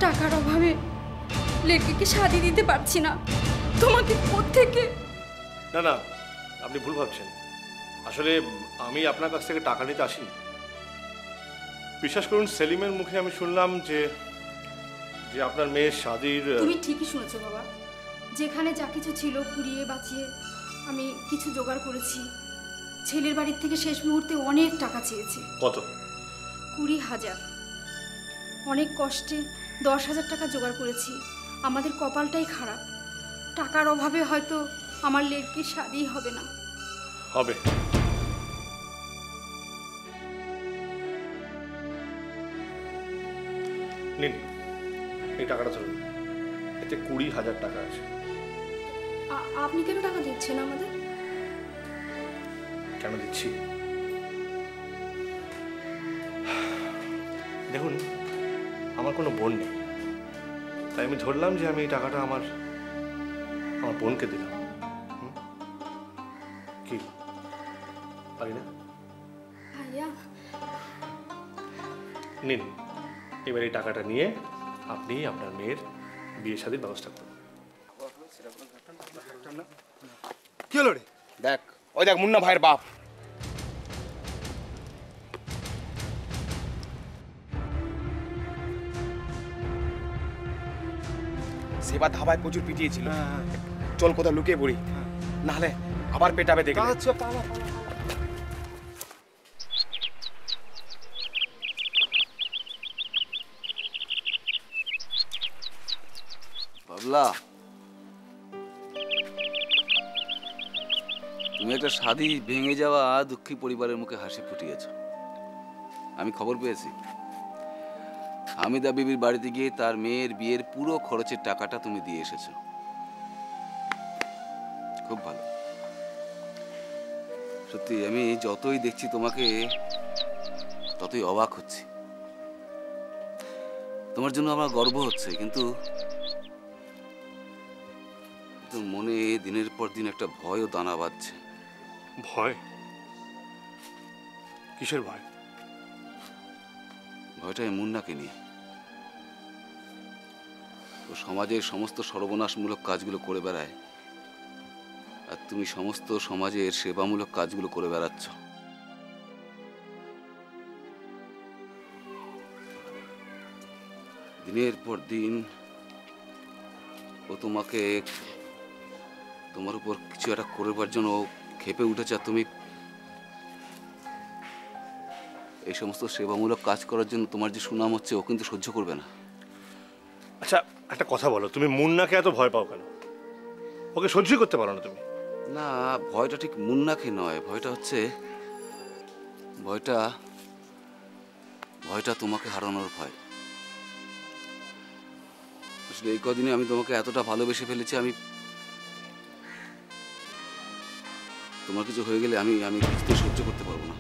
B: টাকার অভাবে লড়কিকে শাদি দিতে পারছি না। তোমাকে কোত্থেকে?
I: না না, আপনি ভুল ভাবছেন। আসলে আমি আপনার কাছ থেকে টাকা নিতে আসিনি। বিশ্বাস করুন, সেলিমের মুখে আমি শুনলাম যে যে আপনার মেয়ের শাদির।
C: তুমি ঠিকই শুনেছো বাবা, যেখানে যা কিছু ছিল কুড়িয়ে বাঁচিয়ে আমি কিছু জোগাড় করেছি। ছেলের বাড়ির থেকে শেষ মুহূর্তে অনেক টাকা চেয়েছে।
I: কত?
C: 20,000। অনেক কষ্টে 10,000 টাকা জোগাড় করেছি। আমাদের কপালটাই খারাপ, টাকার অভাবে হয়তো আমার লেড়কির শাদি হবে না।
I: হবে। নিন, এই টাকাটা ধরুন, এতে 20,000 টাকা আছে।
C: আপনি কেন টাকা দিচ্ছেন আমাদের?
I: কেন দিচ্ছি? দেখুন, আমার কোনো বোন নেই, তাই আমি ধরলাম যে আমি এই টাকাটা আমার বোনকে দিলাম। কি পারি না? নিন, এবার এই টাকাটা নিয়ে আপনি আপনার মেয়ের বিয়ে শাদীর ব্যবস্থা করুন।
O: কি হলো রে? দেখ, ওই দেখ মুন্না ভাইয়ের বাপ। সেবার ধাবায় প্রচুর পিটিয়েছিল। চল কোথাও লুকিয়ে পড়ি, নাহলে আবার পেটাবে দেখে। আচ্ছা, পালা পালা।
F: বাবলা, তুমি একটা শাদী ভেঙে যাওয়া দুঃখী পরিবারের মুখে হাসি ফুটিয়েছ। আমি খবর পেয়েছি, হামিদা বিবির বাড়িতে গিয়ে তার মেয়ের বিয়ের পুরো খরচের টাকাটা তুমি দিয়ে এসেছো। খুব ভালো। সত্যি আমি যতই দেখছি তোমাকে ততই অবাক হচ্ছি। তোমার জন্য আমার গর্ব হচ্ছে, কিন্তু মনে দিনের পর দিন একটা ভয়ও দানা বাঁধছে।
I: ভয়? কিসের ভয়?
F: ভয়টা এই মুন্নাকে নিয়ে। ও সমাজের সমস্ত সর্বনাশমূলক কাজগুলো করে বেড়ায়, আর তুমি সমস্ত সমাজের সেবামূলক কাজগুলো করে বেড়াচ্ছ। দিনের পর দিন ও তোমাকে, তোমার উপর কিছু একটা করবার জন্য ক্ষেপে উঠেছে, আর তুমি এই সমস্ত সেবামূলক কাজ করার জন্য তোমার যে সুনাম হচ্ছে ও কিন্তু সহ্য করবে না।
I: আচ্ছা, একটা কথা বলো, তুমি মুন্নাকে এত ভয় পাও কেন? ওকে সহ্যই করতে পারো না তুমি?
F: না, ভয়টা ঠিক মুন্নাকে নয়, ভয়টা হচ্ছে ভয়টা তোমাকে হারানোর ভয়। আসলে এই কদিনে আমি তোমাকে এতটা ভালোবেসে ফেলেছি, আমি তোমার কিছু হয়ে গেলে আমি কিছুতে সহ্য করতে পারবো না।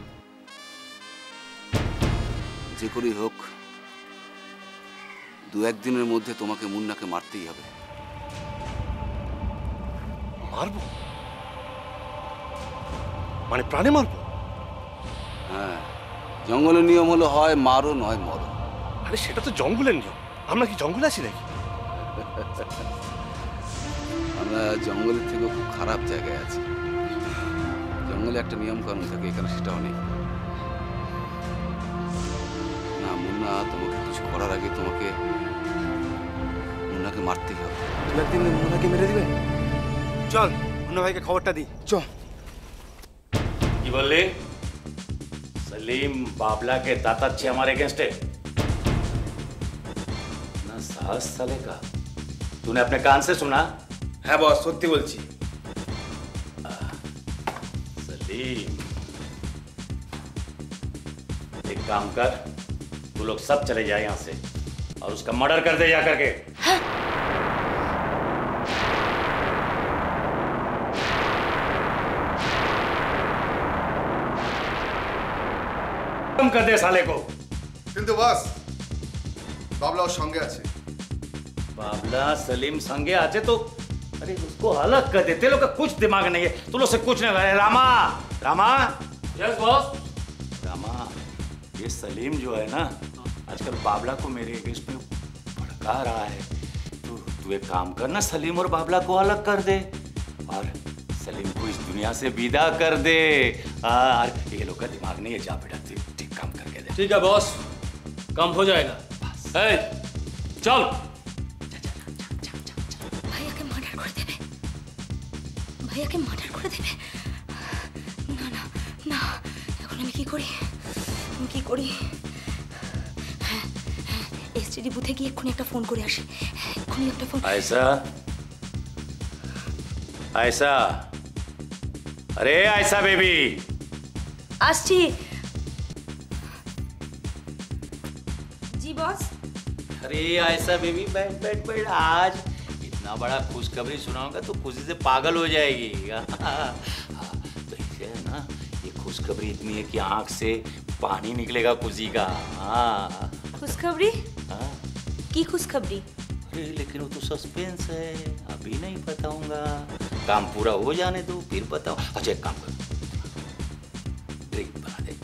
F: যে করেই হোক 2-1 দিনের মধ্যে তোমাকে মুন্নাকে মারতেই হবে।
I: মারবো? মানে প্রাণে মারবো?
F: হ্যাঁ, জঙ্গলের নিয়ম হলো হয় মারো নয় মরো।
I: আরে সেটা তো জঙ্গলের নিয়ম, আমরা কি জঙ্গলে আছি নাকি?
F: আমরা জঙ্গলের থেকেও খুব খারাপ জায়গায় আছি। জঙ্গলে একটা নিয়ম কানুন থাকে, এখানে সেটাও নেই। না মুন্না, তোমাকে কিছু করার আগে তোমাকে মুন্নাকে মারতেই হবে।
O: 2-1 দিন মুন্নাকে মেরে দিবে? চল মুন্না ভাইকে খবরটা দিই। চল।
N: কি বললি? सलीम बाबला के दाताच्छे हमारे अगेंस्ट है ना? साहस साले का तूने अपने कान से सुना?
O: है बॉस, सत्य बोलছি।
N: सलीम, एक काम कर, तू लोग सब चले जाए यहां से और उसका मर्डर कर दे जा करके। कर दे साले को।
Q: কিন্তু বস, বাবলা ওর সঙ্গে আছে।
N: बाबला सलीम संगे आते तो अरे उसको अलग कर देते। लोग का कुछ दिमाग नहीं है, तुम लोग से कुछ नहीं। रामा, रामा। Yes boss. रामा, ये सलीम जो है ना, आजकल बाबला को मेरे अगेंस्ट में भड़का रहा है। तू एक काम करना, सलीम और बाबला को अलग कर दे और सलीम को इस दुनिया से विदा कर दे। और ये लोग का दिमाग नहीं है, जा बेटा ठीक काम करके दे।
H: ठीक है बॉस, काम हो जाएगा। चल।
C: ভাইয়াকে মার্ডার করে দেবে, ভাইয়াকে মার্ডার করে দেবে। না না না, এখন আমি কি করি? হ্যাঁ হ্যাঁ, এসটিডি বুথে গিয়ে এক্ষুনি একটা ফোন করে আসি। এক্ষুনি একটা ফোন।
N: ऐसा ऐसा अरे ऐसा बेबी
C: আসছি। जी बॉस।
N: अरे ऐसा बेबी बैठ बैठ बैठ आज इतना बड़ा खुशखबरी सुनाऊंगा तो खुशी से पागल हो जाएगी। तो इसे है ना ये खुशखबरी इतनी है कि आंख से पानी निकलेगा खुशी का। हाँ
C: खुशखबरी?
N: हाँ
C: की खुशखबरी?
N: अरे लेकिन वो तो सस्पेंस है, अभी नहीं बताऊंगा। काम पूरा हो जाने दो फिर बताऊं। अच्छा एक काम कर, ड्रिंक बना दे।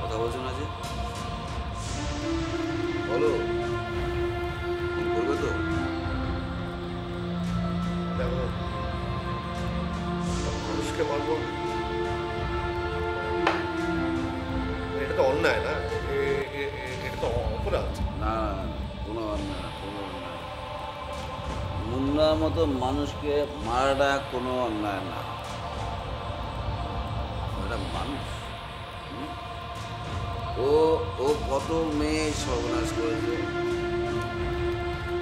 J: কথা বলছো না যে? বলো, ফোন করবে তো?
I: দেখো, মানুষকে মারবো এটা তো অন্যায় না, এটা তো অপরাধ।
J: না কোনো অন্যায় না, কোনো অন্যায়। মুন্নার মতো মানুষকে মারাটা কোনো অন্যায় না। ওটা মানুষ। ও ও কত মেয়ে সর্বনাশ করেছে,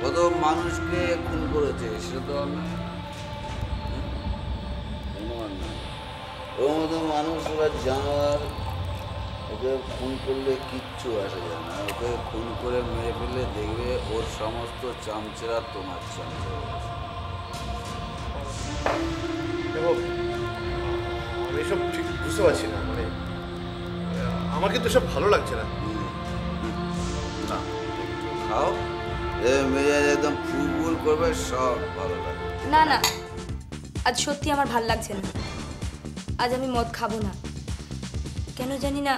J: কত মানুষকে খুন করেছে, সেটা তো অন্যায়। কোনো অন্যায়। ওর মতো মানুষ ওরা জানোয়ার, ওকে খুন করলে কিচ্ছু আসে যায় না। ওকে খুন করে মেরে ফেললে দেখবে ওর সমস্ত চামচেরা তোমার চামচেরা।
I: দেখো, আমি এসব ঠিক বুঝতে পারছি না, মানে আমার কিন্তু সব ভালো লাগছে না।
J: না একটু খাও, মেজাজ একদম ফুল করবে, সব ভালো লাগবে।
C: না না, আজ সত্যি আমার ভাল লাগছে না। আজ আমি মদ খাবো না, কেন জানি না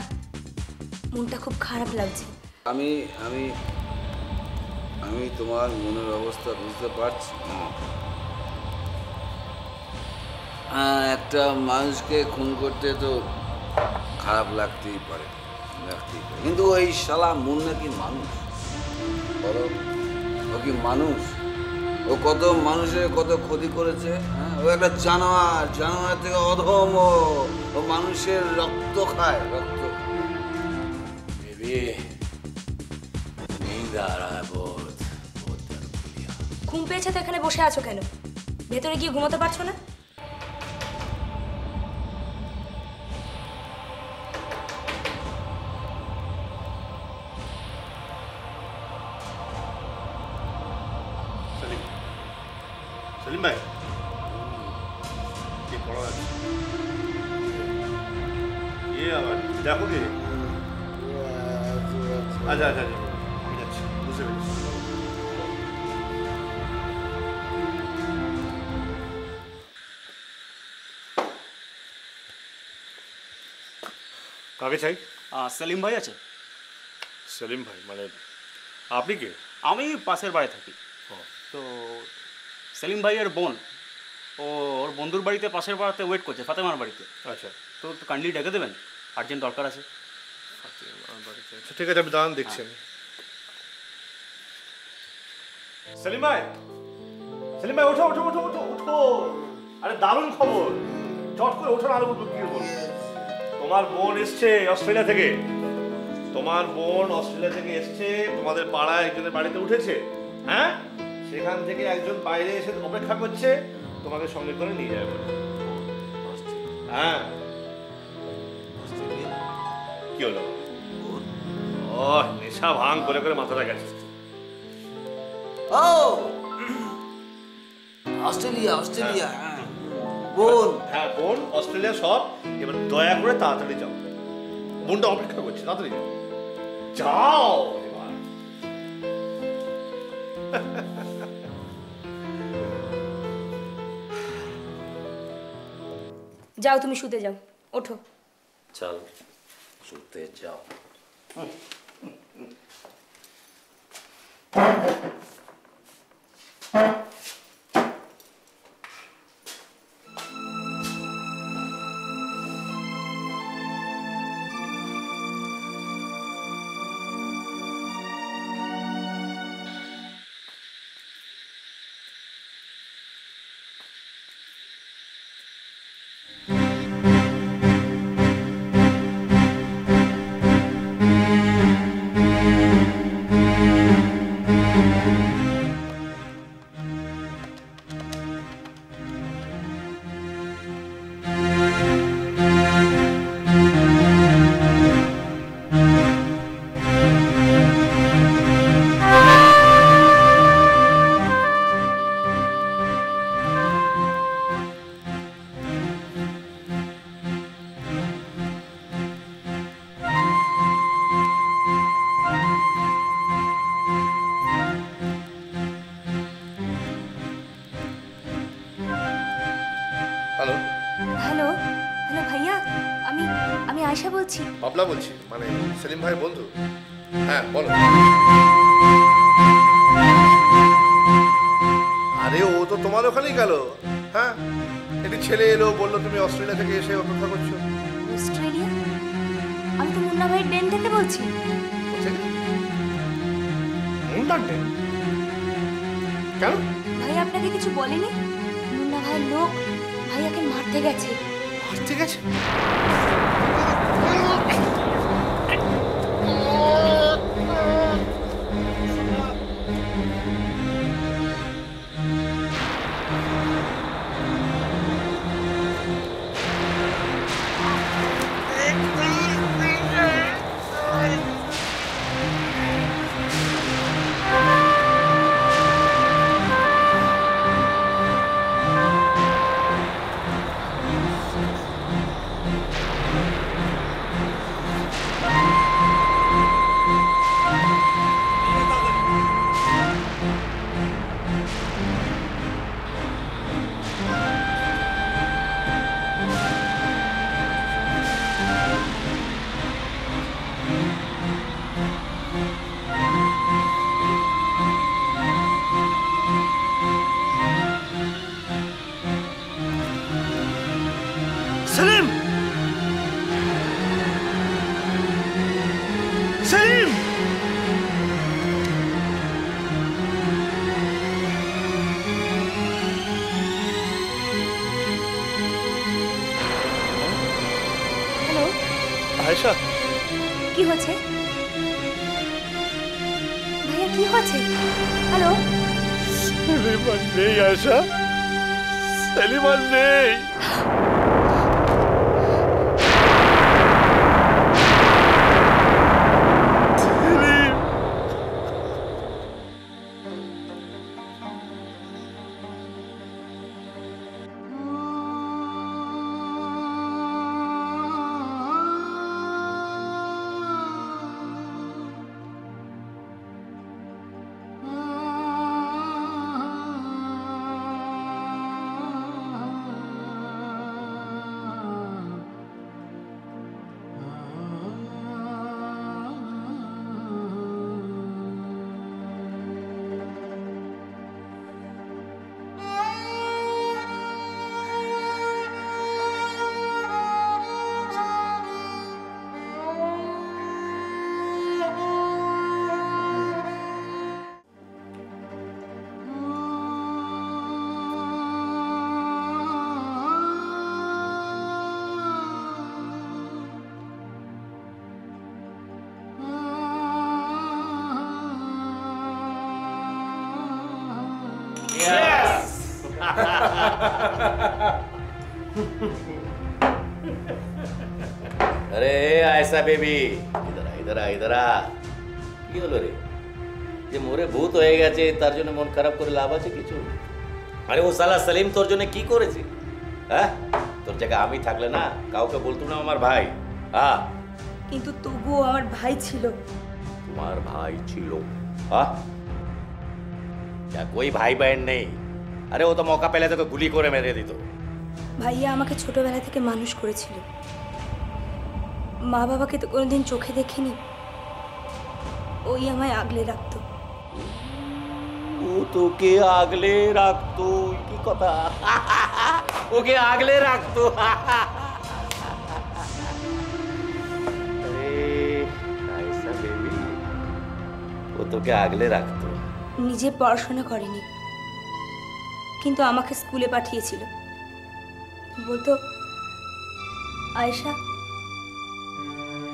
C: মনটা খুব খারাপ লাগছে।
J: আমি আমি আমি তোমার মনের অবস্থা বুঝতে পারছি। একটা মানুষকে খুন করতে তো খারাপ লাগতেই পারে, কিন্তু ওই শালা মুন্না কি মানুষ? বলো, ও কি মানুষ? ও কত মানুষের কত ক্ষতি করেছে। হ্যাঁ, ও একটা জানোয়ার, জানোয়ার থেকে অধম। ও মানুষের রক্ত খায়, রক্ত।
N: बेबी नींद आ रहा है बहुत बहुत दर्द लिया।
C: ঘুম পেয়েছে তো এখানে বসে আছো কেন? ভেতরে গিয়ে ঘুমাতে পারছো না?
I: সেলিম ভাই, কি করা আছে? আবার দেখো কি? আচ্ছা আচ্ছা আচ্ছা, আমি যাচ্ছি, বুঝতে পেরেছি। কাকে চাই?
G: সেলিম ভাই আছে?
I: সেলিম ভাই মানে আপনি কে?
G: আমি পাশের বাড়ি থাকি। তো সেলিম ভাইয়ের বোন ও ওর বন্ধুর বাড়িতে পাশের বাড়িতে ওয়েট করছে, ফাতেমার বাড়িতে।
I: আচ্ছা,
G: তো একটু কাইন্ডলি ডেকে দেবেন, আর্জেন্ট দরকার আছে।
I: আচ্ছা ঠিক আছে, আমি দাঁড়ান দেখছি। আমি সেলিম ভাই, সেলিম ভাই ওঠো ওঠো ওঠো ওঠো ওঠো। আরে দারুণ খবর, চট করে ওঠো না, আরো বলবো কি বলবো। তোমার বোন এসছে অস্ট্রেলিয়া থেকে। তোমার বোন অস্ট্রেলিয়া থেকে এসছে, তোমাদের পাড়ায় একজনের বাড়িতে উঠেছে। হ্যাঁ, সেখান থেকে একজন বাইরে এসে অপেক্ষা করছে তোমাকে সঙ্গে করে নিয়ে যাবে। হ্যাঁ, কি হলো? ও নেশা ভাঙ করে করে মাথাটা গেছে।
J: ও অস্ট্রেলিয়া, অস্ট্রেলিয়া বোন।
I: হ্যাঁ বোন, অস্ট্রেলিয়া সব। এবার দয়া করে তাড়াতাড়ি যাও, বোনটা অপেক্ষা করছে, তাড়াতাড়ি যাও। যাও এবার।
C: যাও, তুমি শুতে যাও, ওঠো।
N: चल सोते जाओ।
R: বলছি।
I: বাবলা বলছি, মানে সেলিম ভাইয়ের বন্ধু। হ্যাঁ বলো। আরে ও তো তোমার ওখানেই গেল। হ্যাঁ, একটি ছেলে এলো, বললো তুমি অস্ট্রেলিয়া থেকে এসে অপেক্ষা করছো।
R: অস্ট্রেলিয়া? আমি তো মুন্না ভাইয়ের ডেন থেকে বলছি।
I: মুন্নার ডেন? কেন?
R: ভাই আপনাকে কিছু বলেনি? মুন্না ভাইয়ের লোক ভাইয়াকে মারতে গেছে।
I: মারতে গেছে? সেলিম! সেলিম!
R: হ্যালো,
I: আয়েশা,
R: কি হচ্ছে ভাইয়া? কি হচ্ছে? হ্যালো,
I: সেলিম আর নেই আয়েশা, সেলিম আর নেই।
N: अरे आयशा बेबी इधर आ इधर आ इधर आ কি হলো রে যে মোরে ভূত হয়ে গেছে তার জন্য মন খারাপ করে লাভ আছে কিছু আরে ও শালা সেলিম তোর জন্য কি করেছে হ্যাঁ তোর জায়গায় আমি থাকলে না কাউকে বলতো না আমার ভাই হ্যাঁ
R: কিন্তু তবুও আমার ভাই ছিল।
N: তোমার ভাই ছিল হ্যাঁ क्या कोई भाई बहन नहीं अरे वो तो मौका पहले तो गुली করে মেরে দিত
R: ভাইয়া আমাকে ছোটবেলা থেকে মানুষ করেছিল। মা বাবাকে তো কোনোদিন চোখে দেখিনি, ওই আমায় আগলে রাখতো।
N: ও তোকে আগলে রাখতো কি কথা ওকে আগলে রাখতো আরে আয়েশা বেবি ও তোকে আগলে রাখতো
R: নিজে পড়াশোনা করেনি, কিন্তু আমাকে স্কুলে পাঠিয়েছিল। বলতো, আয়েশা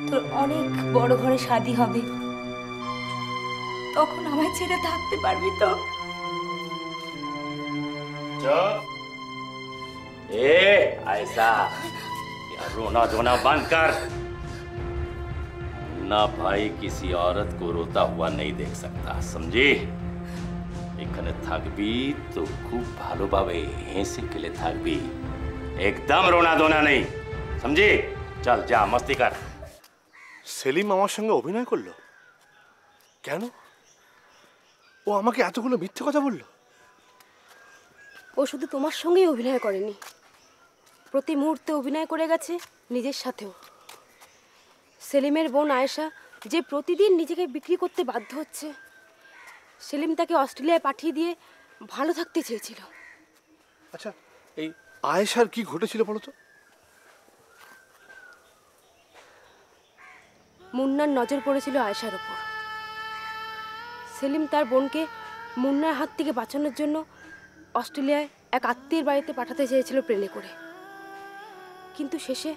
R: তোর অনেক বড় ঘরে শাদি হবে, তখন আমায় ছেড়ে থাকতে পারবি তো?
N: ए आयशा यार रोना धोना बंद कर ना भाई किसी औरत को रोता हुआ नहीं देख सकता समझी এখানে থাকবি তো খুব ভালোভাবে হেসে খেলে থাকবি একদম রোনা ধোনা নেই समझी चल जा मस्ती कर
I: সেলিম আমার সঙ্গে অভিনয় করলো কেন? ও আমাকে এতগুলো মিথ্যে কথা বললো?
C: ও শুধু তোমার সঙ্গেই অভিনয় করেনি, প্রতি মুহূর্তে অভিনয় করে গেছে নিজের সাথেও। সেলিমের বোন আয়েশা যে প্রতিদিন নিজেকে বিক্রি করতে বাধ্য হচ্ছে, সেলিম তাকে অস্ট্রেলিয়ায় পাঠিয়ে দিয়ে ভালো থাকতে চেয়েছিল।
I: আচ্ছা, এই আয়েশার কি ঘটেছিল বলো তো?
C: মুন্নার নজর পড়েছিল আয়েশার ওপর। সেলিম তার বোনকে মুন্নার হাত থেকে বাঁচানোর জন্য অস্ট্রেলিয়ায় এক আত্মীয়ের বাড়িতে পাঠাতে চেয়েছিল প্লেনে করে, কিন্তু শেষে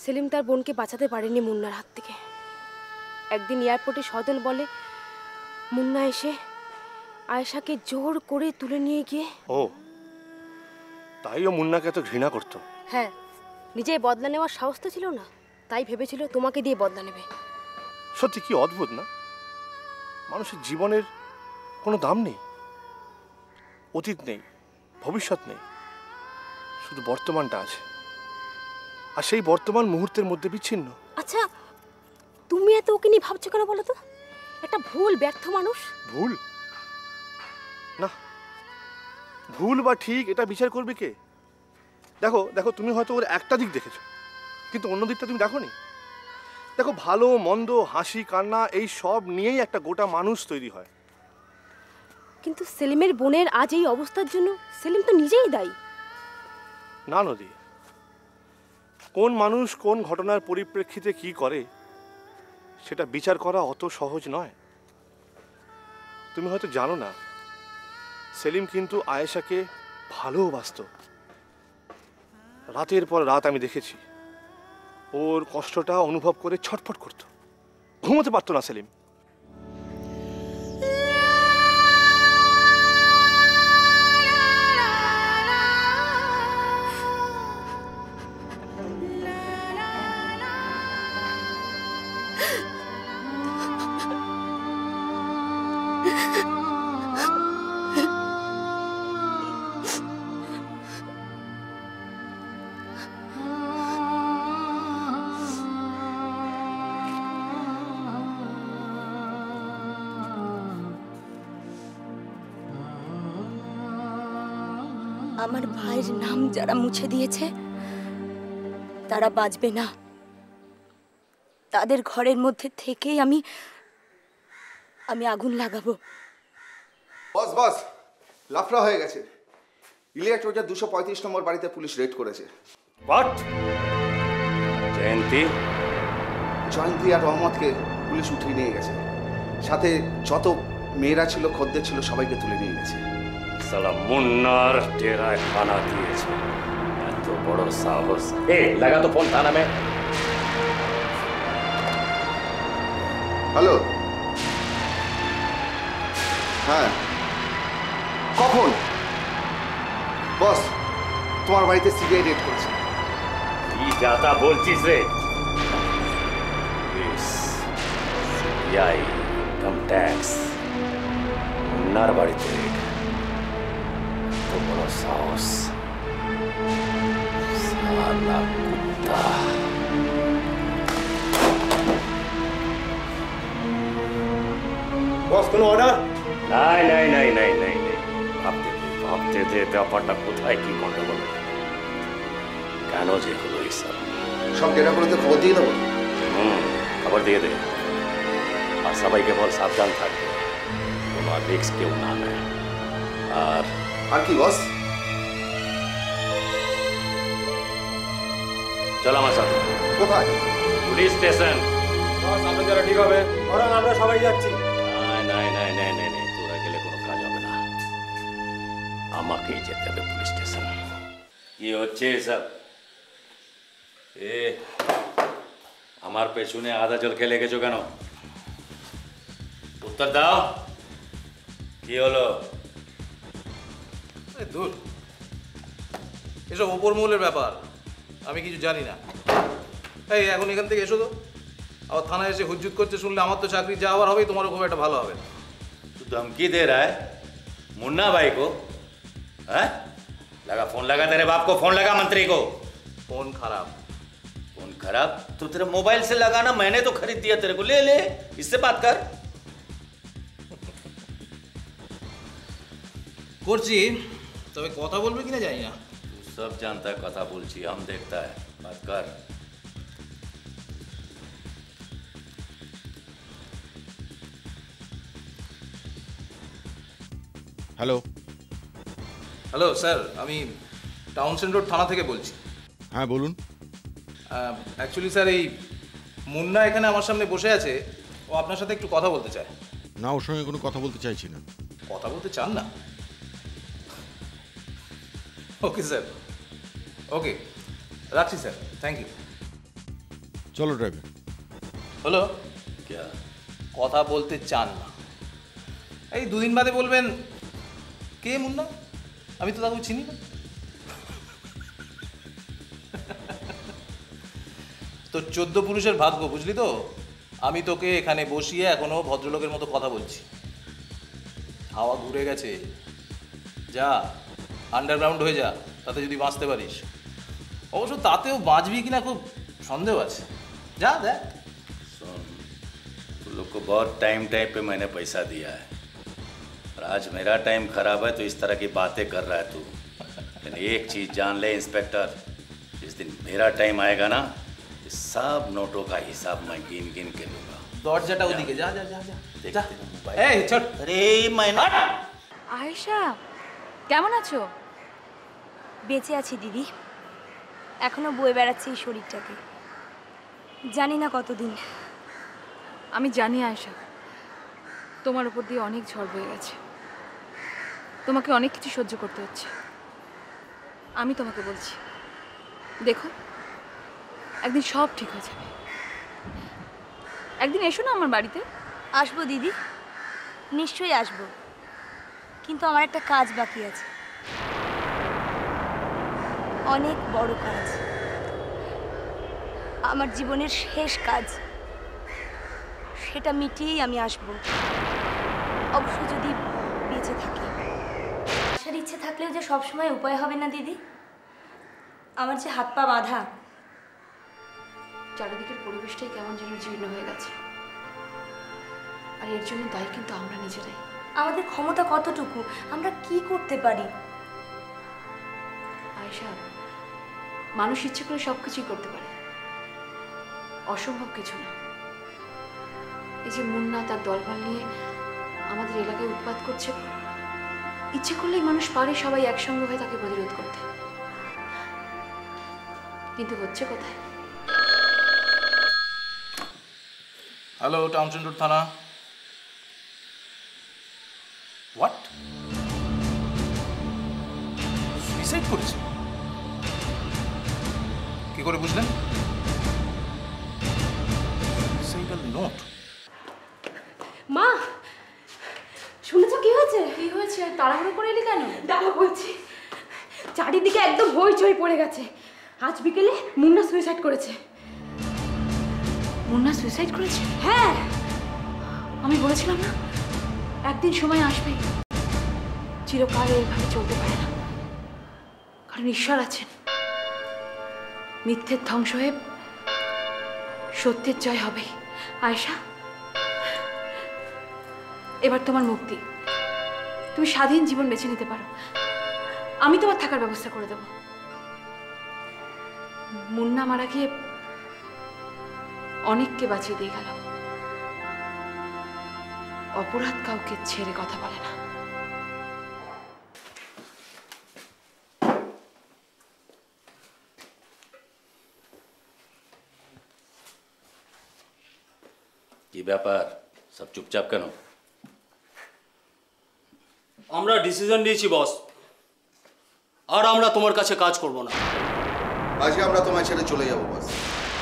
C: সেলিম তার বোনকে বাঁচাতে পারেনি মুন্নার হাত থেকে। একদিন এয়ারপোর্টে সদল বলে মুন্না এসে আয়েশাকে জোর করে তুলে নিয়ে গিয়ে।
I: ও তাই ও মুন্নাকে এত ঘৃণা করতো?
C: হ্যাঁ, নিজে বদলা নেওয়ার সাহস তো ছিল না, তাই ভেবেছিল তোমাকে দিয়ে বদলা নেবে।
I: সত্যি কি অদ্ভুত না? মানুষের জীবনের কোনো দাম নেই, অতীত নেই, ভবিষ্যৎ নেই, শুধু বর্তমানটা আছে, আর সেই বর্তমান মুহূর্তের মধ্যে বিচ্ছিন্ন।
C: আচ্ছা, তুমি এত ওকে নিয়ে ভাবছো কেন বলো তো? একটা ভুল ব্যর্থ মানুষ।
I: ভুল না, ভুল বা ঠিক এটা বিচার করবে কে? দেখো দেখো, তুমি হয়তো ওর একটা দিক দেখেছো, কিন্তু অন্য দিকটা তুমি দেখো নি। দেখো, ভালো মন্দ, হাসি কান্না, এই সব নিয়েই একটা গোটা মানুষ তৈরি হয়।
C: কিন্তু সেলিমের বোনের আজ এই অবস্থার জন্য সেলিম তো নিজেই দায়ী।
I: না নদী, কোন মানুষ কোন ঘটনার পরিপ্রেক্ষিতে কি করে সেটা বিচার করা অত সহজ নয়। তুমি হয়তো জানো না, সেলিম কিন্তু আয়েশাকে ভালোবাসত। রাতের পর রাত আমি দেখেছি ওর কষ্টটা অনুভব করে ছটফট করত, ঘুমোতে পারতো না সেলিম।
R: আমার ভাইয়ের নাম যারা মুছে দিয়েছে তারা বাঁচবে না। তাদের ঘরের মধ্যে থেকেই আমি আগুন লাগাবো।
Q: বস বস, লাফড়া হয়ে গেছে। ইলিয়াট রোডের 235 নম্বর বাড়িতে পুলিশ রেড করেছে।
N: হোয়াট? জয়ন্তী?
Q: জয়ন্তী আর রহমতকে পুলিশ উঠিয়ে নিয়ে গেছে, সাথে যত মেয়েরা ছিল, খদ্দের ছিল, সবাইকে তুলে নিয়ে গেছে।
N: সালা মুন্নার ডেরায় খানা দিয়েছে, এত বড় সাহস! লাগা তো ফোন থানা মে।
Q: হ্যালো, হ্যাঁ কখন? বস, তোমার বাড়িতে সিবিআই রেড করেছে।
N: কি যাতা বলছিস রে? সিবিআই, ইনকাম ট্যাক্স, মুন্নার বাড়িতে রেড, এত বড় সাহস! সালা কুত্তা!
I: বস, কোনো অর্ডার?
N: নাই নাই নাই নাই নাই নাই, ভাবতে দে ব্যাপারটা কোথায় কি গন্ডগোল, কেন যে হলো এইসব।
Q: সব ডেটাগুলোতে খবর দিয়ে দেবো।
N: খবর দিয়ে দে, আর সবাইকে বল সাবধান থাকবে, কোনো রিস্ক কেউ না নেয়।
Q: আর কি বস?
N: চল আমার সাথে।
Q: কোথায়?
N: Police station.
E: সামনে যারা ঠিক হবে, বরং আমরা সবাই যাচ্ছি।
N: নাই নাই নাই নাই নাই, তোরা গেলে কোনো কাজ হবে না, আমাকেই যেতে হবে পুলিশ স্টেশন। কি হচ্ছে এসব? আমার পেছনে আদা জল খেলে গেছো কেন? উত্তর দাও, কি হলো?
L: দূর, এসব ওপর মহলের ব্যাপার, আমি কিছু জানি না। এই এখন এখান থেকে এসো তো। আবার থানায় এসে হুজ্জুত করতে শুনলে আমার তো চাকরি যা হওয়ার হবে, তোমারও খুব একটা ভালো হবে না।
N: तू धमकी दे रहा है मुन्ना भाई को? है? लगा फोन, लगा तेरे बाप को फोन, लगा मंत्री को।
L: फोन खराब।
N: फोन खराब? तो तेरे मोबाइल से लगाना, मैंने तो खरीद दिया तेरे को, ले ले, इससे बात कर।
L: করছি, তবে কথা বলবে কিনা জানি না।
N: तू सब जानता है, कथा बोलची हम देखता है, बात कर।
M: হ্যালো
L: হ্যালো স্যার, আমি টাউনসেন্ড রোড থানা থেকে বলছি।
M: হ্যাঁ বলুন।
L: অ্যাকচুয়ালি স্যার, এই মুন্না এখানে আমার সামনে বসে আছে, ও আপনার সাথে একটু কথা বলতে চায়।
M: না, ওর সঙ্গে কোনো কথা বলতে চাইছি না।
L: কথা বলতে চান না? ওকে স্যার, ওকে, রাখছি স্যার, থ্যাংক ইউ।
M: চলো ড্রাইভার।
L: হলো কথা বলতে চান না, এই দুদিন বাদে বলবেন কে মুন্না, আমি তো তাকে চিনি না। তো 14 পুরুষের ভাগ্য, বুঝলি তো? আমি তোকে এখানে বসিয়ে এখনো ভদ্রলোকের মতো কথা বলছি। হাওয়া ঘুরে গেছে, যা আন্ডারগ্রাউন্ড হয়ে যা, তাতে যদি বাঁচতে পারিস। অবশ্য তাতেও বাঁচবি কিনা খুব সন্দেহ আছে। जा दे।
N: सुन, तू लोग को बहुत टाइम पे मैंने पैसा दिया है और आज मेरा टाइम खराब है तो इस तरह की बातें कर रहा है तू। लेकिन एक चीज जान ले इंस्पेक्टर, जिस दिन मेरा टाइम आएगा ना, इस सब नोटों का हिसाब मैं गिन गिन के लूंगा।
L: দরজাটা ওদিকে, যা যা যা যা। এই ছোট,
N: আরে মাইনা।
R: আয়েশা, কেমন আছো? বেঁচে আছি দিদি, এখনো বয়ে বেড়াচ্ছি এই শরীরটাকে, জানি না কতদিন।
B: আমি জানি আয়েশা, তোমার উপর দিয়ে অনেক ঝড় বয়ে গেছে, তোমাকে অনেক কিছু সহ্য করতে হচ্ছে। আমি তোমাকে বলছি, দেখো একদিন সব ঠিক হয়ে যাবে। একদিন এসো না আমার বাড়িতে।
R: আসবো দিদি, নিশ্চয়ই আসবো, কিন্তু আমার একটা কাজ বাকি আছে, অনেক বড় কাজ, আমার জীবনের শেষ কাজ, সেটা মিটিয়েই আমি আসবো, অবশ্য যদি বেঁচে থাকি। আসার ইচ্ছে থাকলেও যে সবসময় উপায় হবে না দিদি, আমার যে হাত পা বাঁধা।
B: চারিদিকের পরিবেশটাই কেমন যেন জীর্ণ হয়ে গেছে, আর এর জন্য দায়ী কিন্তু আমরা নিজেরাই।
R: আমাদের ক্ষমতা কতটুকু, আমরা কি করতে পারি?
B: আয়েশা, মানুষ ইচ্ছে করে সব কিছুই করতে পারে, অসম্ভব কিছু না। এই যে মুন্না তার দলবল নিয়ে আমাদের এলাকায় উৎপাত করছে, ইচ্ছে করলেই মানুষ পারে সবাই একসঙ্গে হয়ে তাকে প্রতিরোধ করতে, কিন্তু হচ্ছে কোথায়?
L: হ্যালো, টাউনসেন্ড রোড থানা। হোয়াট? সুইসাইড করেছে? কি করে বুঝলেন? Suicidal note.
C: মা, শুনেছ কি হয়েছে?
B: কি হয়েছে? তাড়াহুড়ো করে এলি কেন?
C: দাঁড়া বলছি, চারিদিকে একদম হইচই পড়ে গেছে। আজ বিকেলে মুন্না সুইসাইড করেছে।
B: মুন্না সুইসাইড করেছে?
C: হ্যাঁ,
B: আমি বলেছিলাম না একদিন সময় আসবে, চিরকাল এইভাবে চলতে পারে না, কারণ ঈশ্বর আছেন। মিথ্যের ধ্বংস হয়ে সত্যের জয় হবে। আয়েশা, এবার তোমার মুক্তি, তুমি স্বাধীন জীবন বেছে নিতে পারো, আমি তোমার থাকার ব্যবস্থা করে দেব। মুন্না মারা গিয়ে অনেককে বাঁচিয়ে দিয়ে গেল, অপরাধ কাউকে ছেড়ে কথা বলে না।
N: কি ব্যাপার, সব চুপচাপ কেন?
G: আমরা ডিসিশন নিয়েছি বস, আর আমরা তোমার কাছে কাজ করব না।
Q: আজকে আমরা তোমায় ছেড়ে চলে যাবো বস।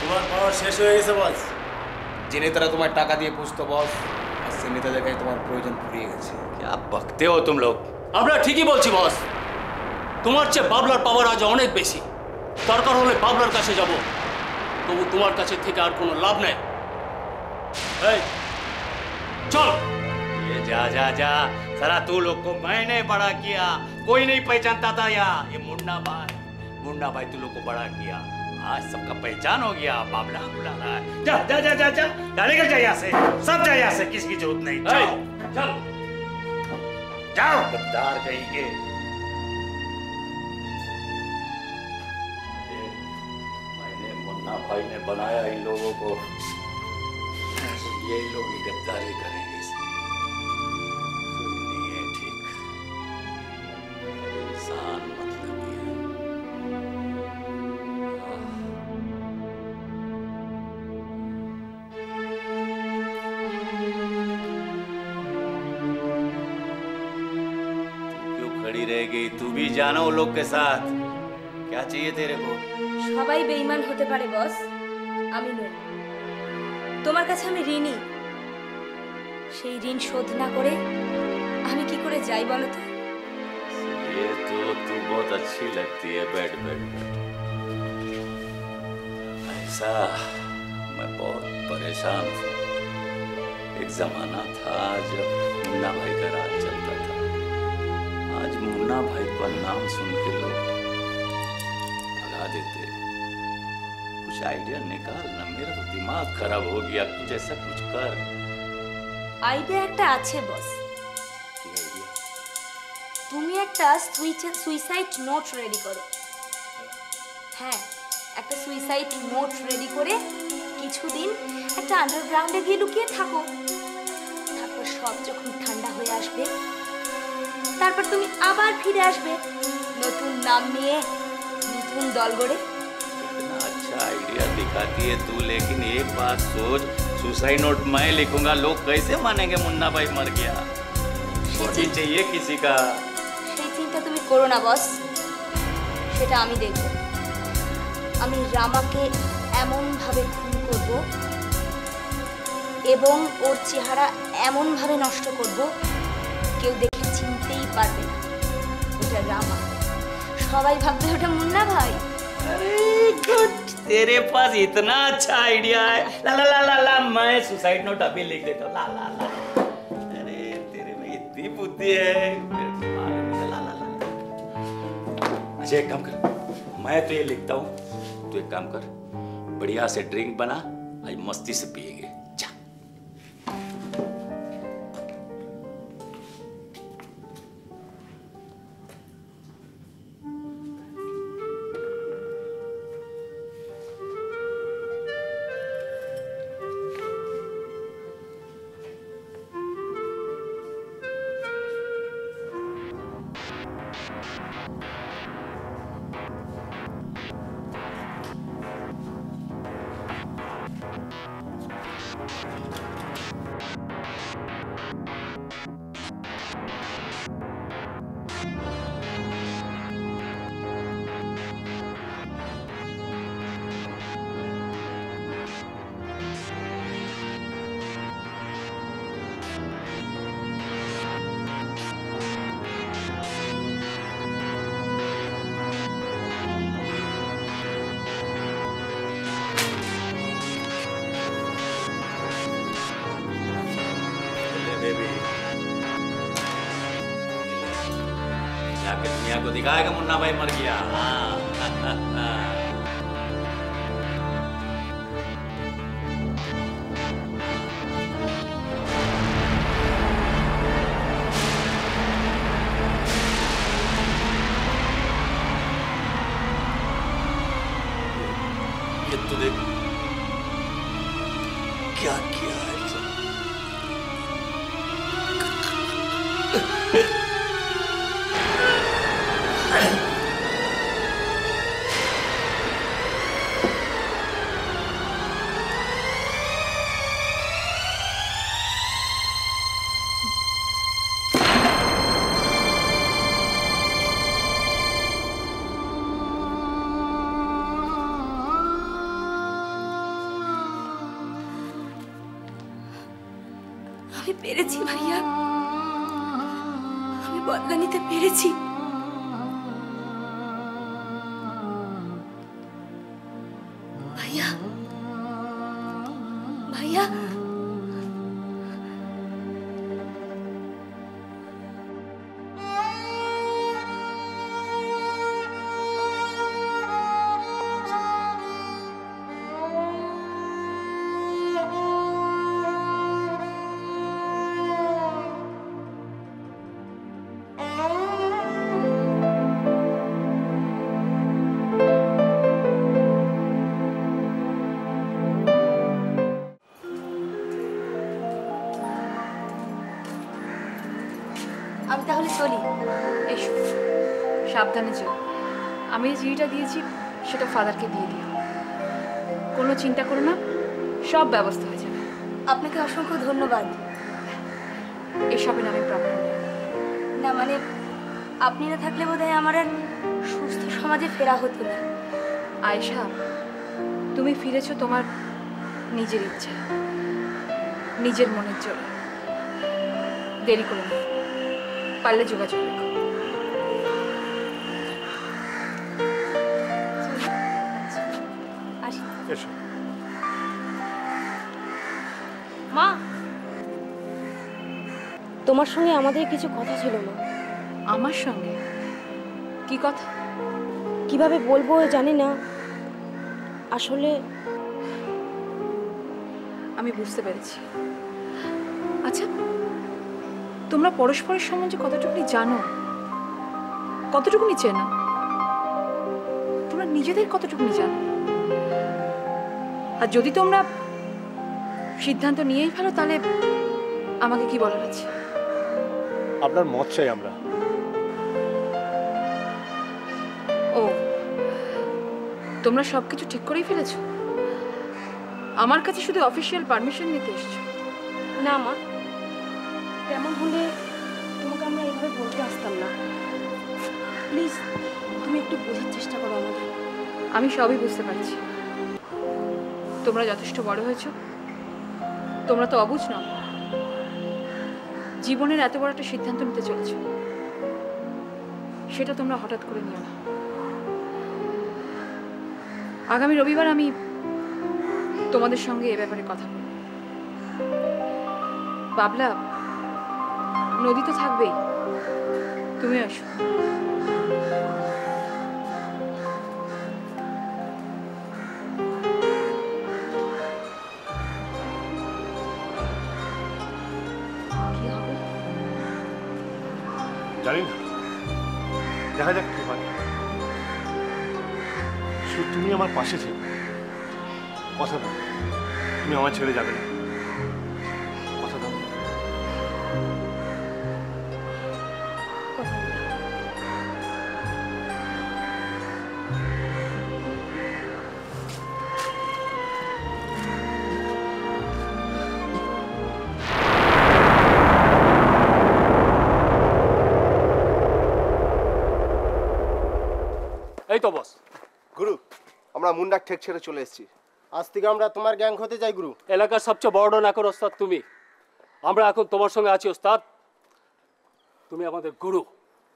N: তোমার পাওয়ার শেষ হয়ে গেছে বস।
O: যে নেতারা তোমার টাকা দিয়ে পুষতো বস, আর সে নেতাদের কাছে তোমার প্রয়োজন ফুরিয়ে গেছে।
N: क्या बकते हो तुम लोग?
G: আমরা ঠিকই বলছি বস, তোমার চেয়ে বাবলার পাওয়ার আজ অনেক বেশি। দরকার হলে বাবলার কাছে যাব, তবু তোমার কাছে থেকে আর কোনো লাভ নেই। এই চল।
N: ये जा जा जा, सारा तू लोग को मैंने बड़ा किया, कोई नहीं पहचानता था यहाँ। ये मुन्ना भाई तू लोग को बड़ा किया, आज सबका पहचान हो गया। बाबला बुला रहा है, जा जा जा जा जा, निकल जा यहाँ से, सब जा यहाँ से, किसकी जरूरत नहीं। जाओ चल जाओ, गद्दार कहीं के। मैंने मुन्ना भाई ने बनाया इन लोगों को, ये लोग ही गद्दारी करेंगे। कोई नहीं है ठीक। रहेगी। तू भी जाना वो लोग के साथ। क्या चाहिए तेरे को?
R: সবাই বেঈমান হতে পারে বস, আমি নই। তোমার কাছে আমি ঋণী। সেই ঋণ শোধ না করে আমি কি করে যাই বলো তো?
N: ये तो तू बहुत अच्छी लगती है। बैठ बैठ बैठ। ऐसा मैं बहुत परेशान था। एक जमाना था जब मुन्ना भाई का राज चलता था। आज मुन्ना भाई का नाम सुन के लोग भगा देते। कुछ आइडिया निकाल ना, मेरा तो दिमाग खराब हो गया। कुछ ऐसा कुछ कर।
R: আইডিয়া একটা আছে বস। তুমি একটা সুইসাইড নোট রেডি করো। হ্যাঁ, একটা সুইসাইড নোট রেডি করে কিছুদিন একটা আন্ডারগ্রাউন্ডে গিয়ে লুকিয়ে থাকো। তারপর সব যখন ঠান্ডা হয়ে আসবে, তারপর তুমি আবার ফিরে আসবে নতুন নাম নিয়ে, নতুন दल गड़े।
N: इतना अच्छा आइडिया दिखाती है तू, लेकिन एक बात सोच, सुसाइड नोट मैं लिखूंगा, लोग कैसे मानेंगे मुन्ना भाई मर गया? बॉडी चाहिए किसी का।
R: সেই চিন্তা তুমি করো না বস, সেটা আমি দেখব। আমি রামাকে এমন ভাবে খুন করব এবং ওর চেহারা এমন ভাবে নষ্ট করব কেউ দেখে চিনতেই পারবে না ওটা রামা। সবাই ভাববে ওটা মুন্না ভাই।
N: अरे गुड, तेरे पास इतना अच्छा आइडिया है। ला ला ला ला ला, मैं सुसाइड नोट अभी लिख देता हूँ। ला ला ला, अरे तेरे में इतनी बुद्धि है। ला ला ला। अच्छा एक काम कर, मैं तो ये लिखता हूँ, तू एक काम कर, बढ़िया से ड्रिंक बना, आज मस्ती से पिएंगे। दुनिया को दिखाएगा मुन्ना भाई मर गया। ये तो देख क्या किया है।
R: আমি পেরেছি ভাইয়া, আমি বদলা নিতে পেরেছি। ভাইয়া ভাইয়া আমি তাহলে চলি।
B: এসো, সাবধানে যেও। আমি যে চিঠিটা দিয়েছি সেটা ফাদারকে দিয়ে দিও। কোনো চিন্তা করো না, সব ব্যবস্থা হয়ে যাবে।
R: আপনাকে অসংখ্য ধন্যবাদ।
B: এসবের আমি প্রাপ্য
R: না মানে আপনি না থাকলে বোধহয় আমার আর সুস্থ সমাজে ফেরা হতো না।
B: আয়েশা, তুমি ফিরেছো তোমার নিজের ইচ্ছে, নিজের মনের জোরে। দেরি করো না, পারলে যোগাযোগ রেখো।
I: এসো।
C: মা, তোমার সঙ্গে আমাদের কিছু কথা ছিল মা।
B: আমার সঙ্গে? কি কথা?
C: কিভাবে বলবো জানি না, আসলে
B: আমি বুঝতে পেরেছি। আচ্ছা, তোমরা পরস্পরের সম্বন্ধে কতটুকুনি জানো, কতটুকুনি চেনো, তোমরা নিজেদের কতটুকুনি জানো? আর যদি তোমরা সিদ্ধান্ত নিয়েই ফেলো তাহলে আমাকে কি বলার আছে?
I: আপনার মত চাই আমরা।
B: ও, তোমরা সবকিছু ঠিক করেই ফেলেছো? আমার কাছে শুধু অফিসিয়াল পারমিশন নিতে এসছো?
C: না মা, তেমন হলে তোমাকে আমরা এভাবে বলতে আসতাম না। প্লিজ তুমি একটু বোঝার চেষ্টা করো আমাদের।
B: আমি সবই বুঝতে পারছি, তোমরা যথেষ্ট বড় হয়েছো। তোমরা তো অবুঝ নাও, জীবনের এত বড় একটা সিদ্ধান্ত নিতে চলেছ, সেটা তোমরা হঠাৎ করে নিও না। আগামী রবিবার আমি তোমাদের সঙ্গে এ ব্যাপারে কথা বলব। বাবলা, নদী তো থাকবেই, তুমিও এসো।
I: জানি না, দেখা যাক কি হয়। শুধু তুমি আমার পাশে ছিলে, কথা দাও তুমি আমার ছেড়ে যাবে না, কথা দাও।
H: এই তো বস।
O: গুরু, আমরা মুন্ডাক ঠেক ছেড়ে চলে এসেছি।
S: আজ থেকে আমরা তোমার গ্যাং হতে চাই গুরু।
H: এলাকার সবচেয়ে বড় নাকর ওস্তাদ তুমি, আমরা এখন তোমার সঙ্গে আছি ওস্তাদ। তুমি আমাদের গুরু।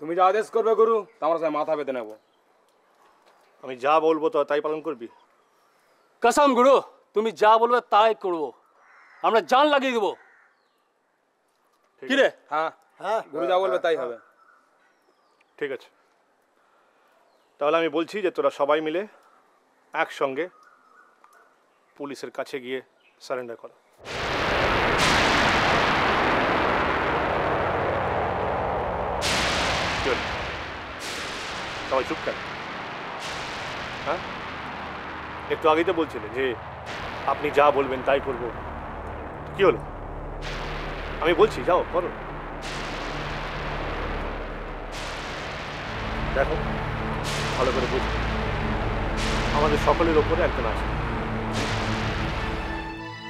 O: তুমি যা আদেশ করবে গুরু, তোমার সাথে মাথা বেঁধে নেব।
I: আমি যা বলবো তো তাই পালন করবি?
H: কসম গুরু, তুমি যা বলবে তাই করবো, আমরা জান লাগিয়ে দেবো। কি রে?
O: হ্যাঁ হ্যাঁ, গুরু যা বলবে তাই হবে।
I: ঠিক আছে, তাহলে আমি বলছি যে তোরা সবাই মিলে একসঙ্গে পুলিশের কাছে গিয়ে সারেন্ডার করো। সবাই চুপ কেন? হ্যাঁ, একটু আগেই তো বলছিলে যে আপনি যা বলবেন তাই করবো। কি হলো? আমি বলছি যাও করো। দেখো, ভালো করে বুঝো, আমাদের সকলের ওপরে একজন আছে,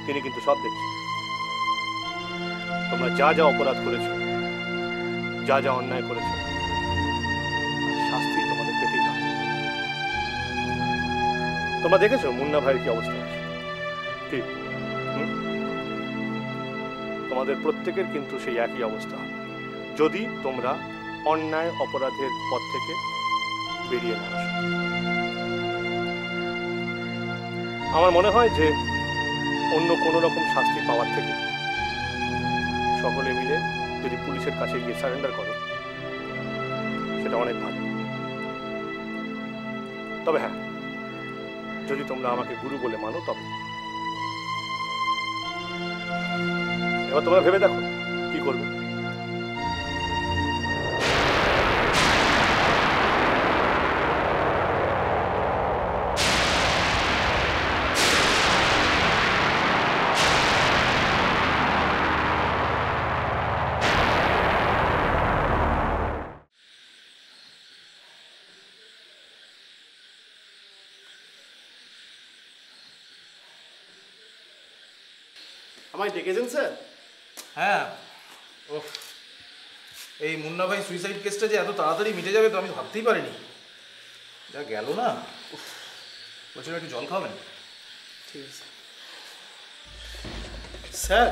I: তিনি কিন্তু সব দেখছেন। তোমরা যা যা অপরাধ করেছো, যা যা অন্যায় করেছো, শাস্তি তোমাদের পেতেই হবে। তোমরা দেখেছো মুন্না ভাইয়ের কি অবস্থা আছে? কি তোমাদের প্রত্যেকের কিন্তু সেই একই অবস্থা হবে যদি তোমরা অন্যায় অপরাধের পথ থেকে বেরিয়ে না আসো। আমার মনে হয় যে অন্য কোনো রকম শাস্তি পাওয়ার থেকে সকলে মিলে যদি পুলিশের কাছে গিয়ে সারেন্ডার করো, সেটা অনেক ভালো। তবে হ্যাঁ, যদি তোমরা আমাকে গুরু বলে মানো তবে। এবার তোমরা ভেবে দেখো কি করবে।
S: আমায় ডেকেছেন স্যার?
L: হ্যাঁ, এই মুন্না ভাই সুইসাইড কেসটা যে এত তাড়াতাড়ি মিটে যাবে তো আমি ভাবতেই পারিনি। যা গেল না, বলছিলাম একটু জল খাবেন?
P: ঠিক আছে
I: স্যার।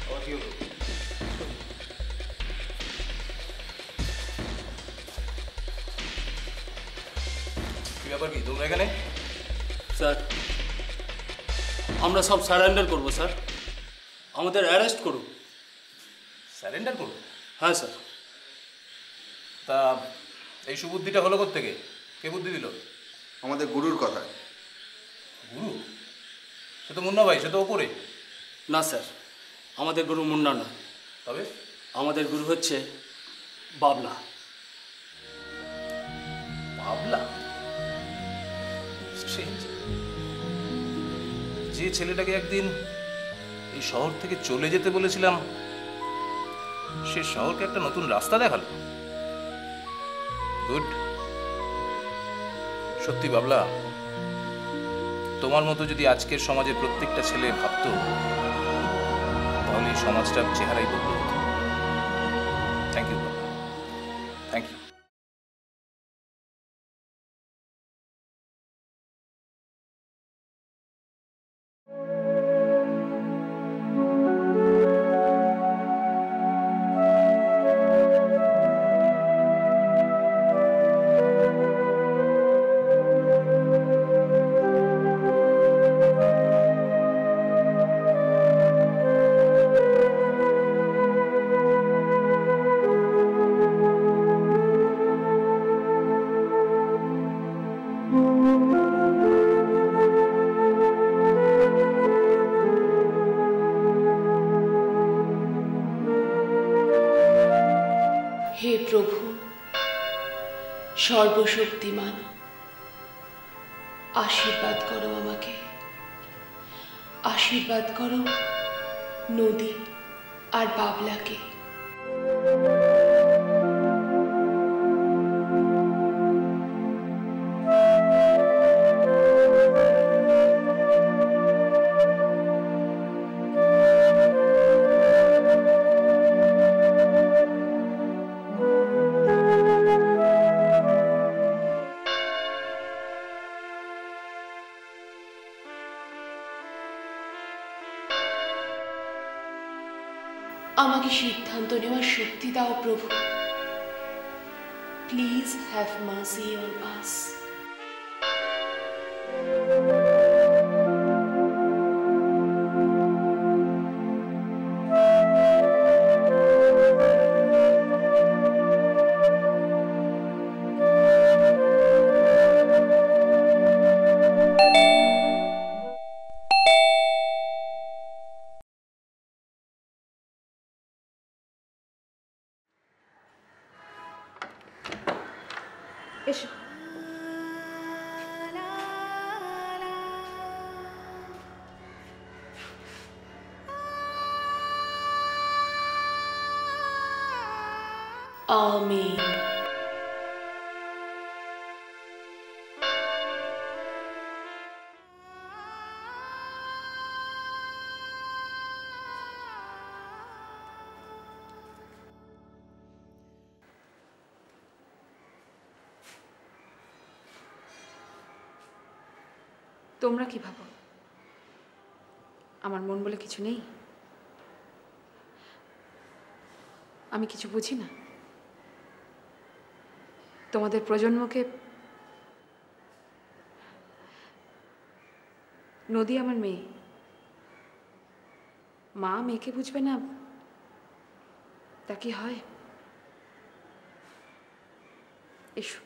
L: আবার কি হলো? কি ব্যাপার, কি তোমরা এখানে?
G: স্যার আমরা সব সারেন্ডার করব স্যার, আমাদের অ্যারেস্ট করুন।
L: সারেন্ডার করুন?
G: হ্যাঁ স্যার।
L: তা এই সুবুদ্ধিটা হলো কোত্থেকে? কে বুদ্ধি দিল?
Q: আমাদের গুরুর কথা।
L: গুরু? সে তো মুন্না ভাই, সে তো ওপরে।
G: না স্যার, আমাদের গুরু মুন্না নয়।
L: তবে
G: আমাদের গুরু হচ্ছে বাবলা।
L: বাবলা? স্ট্রেঞ্জ। যে ছেলেটাকে একদিন এই শহর থেকে চলে যেতে বলেছিলাম, সে শহরকে একটা নতুন রাস্তা দেখালো। গুড। সত্যি বাবলা, তোমার মতো যদি আজকের সমাজের প্রত্যেকটা ছেলে ভাবতো, তাহলে এই সমাজটার চেহারাই বদলে যেত। Thank you Babla, thank you.
A: হে প্রভু সর্বশক্তিমান, আশীর্বাদ করো আমাকে, আশীর্বাদ করো নদী আর বাবলাকে। আমাকে সিদ্ধান্ত নেওয়ার শক্তি দাও প্রভু। Please have mercy on us.
B: এসো।
A: আমিন।
B: তোমরা কি ভাবো আমার মন বলে কিছু নেই? আমি কিছু বুঝি না? তোমাদের প্রজন্মকে নদী আমার মেয়ে, মা মেয়েকে বুঝবে না তা কি হয়? এসো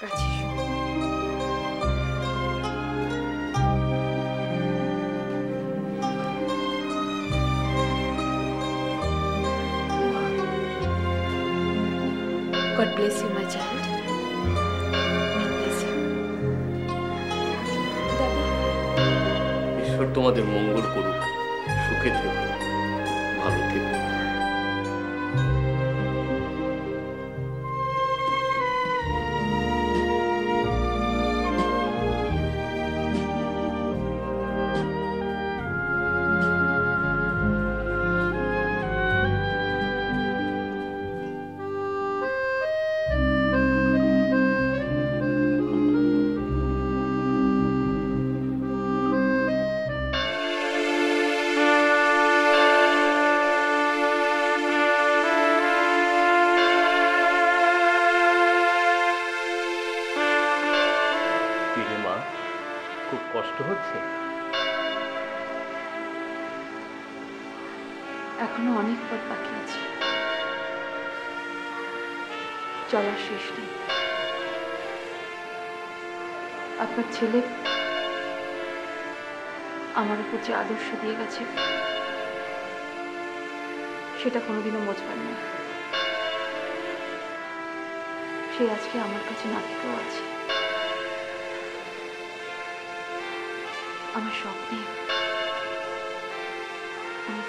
B: কাছে এসো। God bless you, my child. God bless you.
G: ঈশ্বর তোমাদের মঙ্গল করুক, সুখে থেকো, ভালো থেকো।
B: এখনো অনেক পথ বাকি আছে, চলার শেষ নেই। আপনার ছেলে আমার উপর যে আদর্শ দিয়ে গেছে সেটা কোনোদিনও মোচবার না। সে আজকে আমার কাছে না থেকেও আছে। আমার স্বপ্নে আমার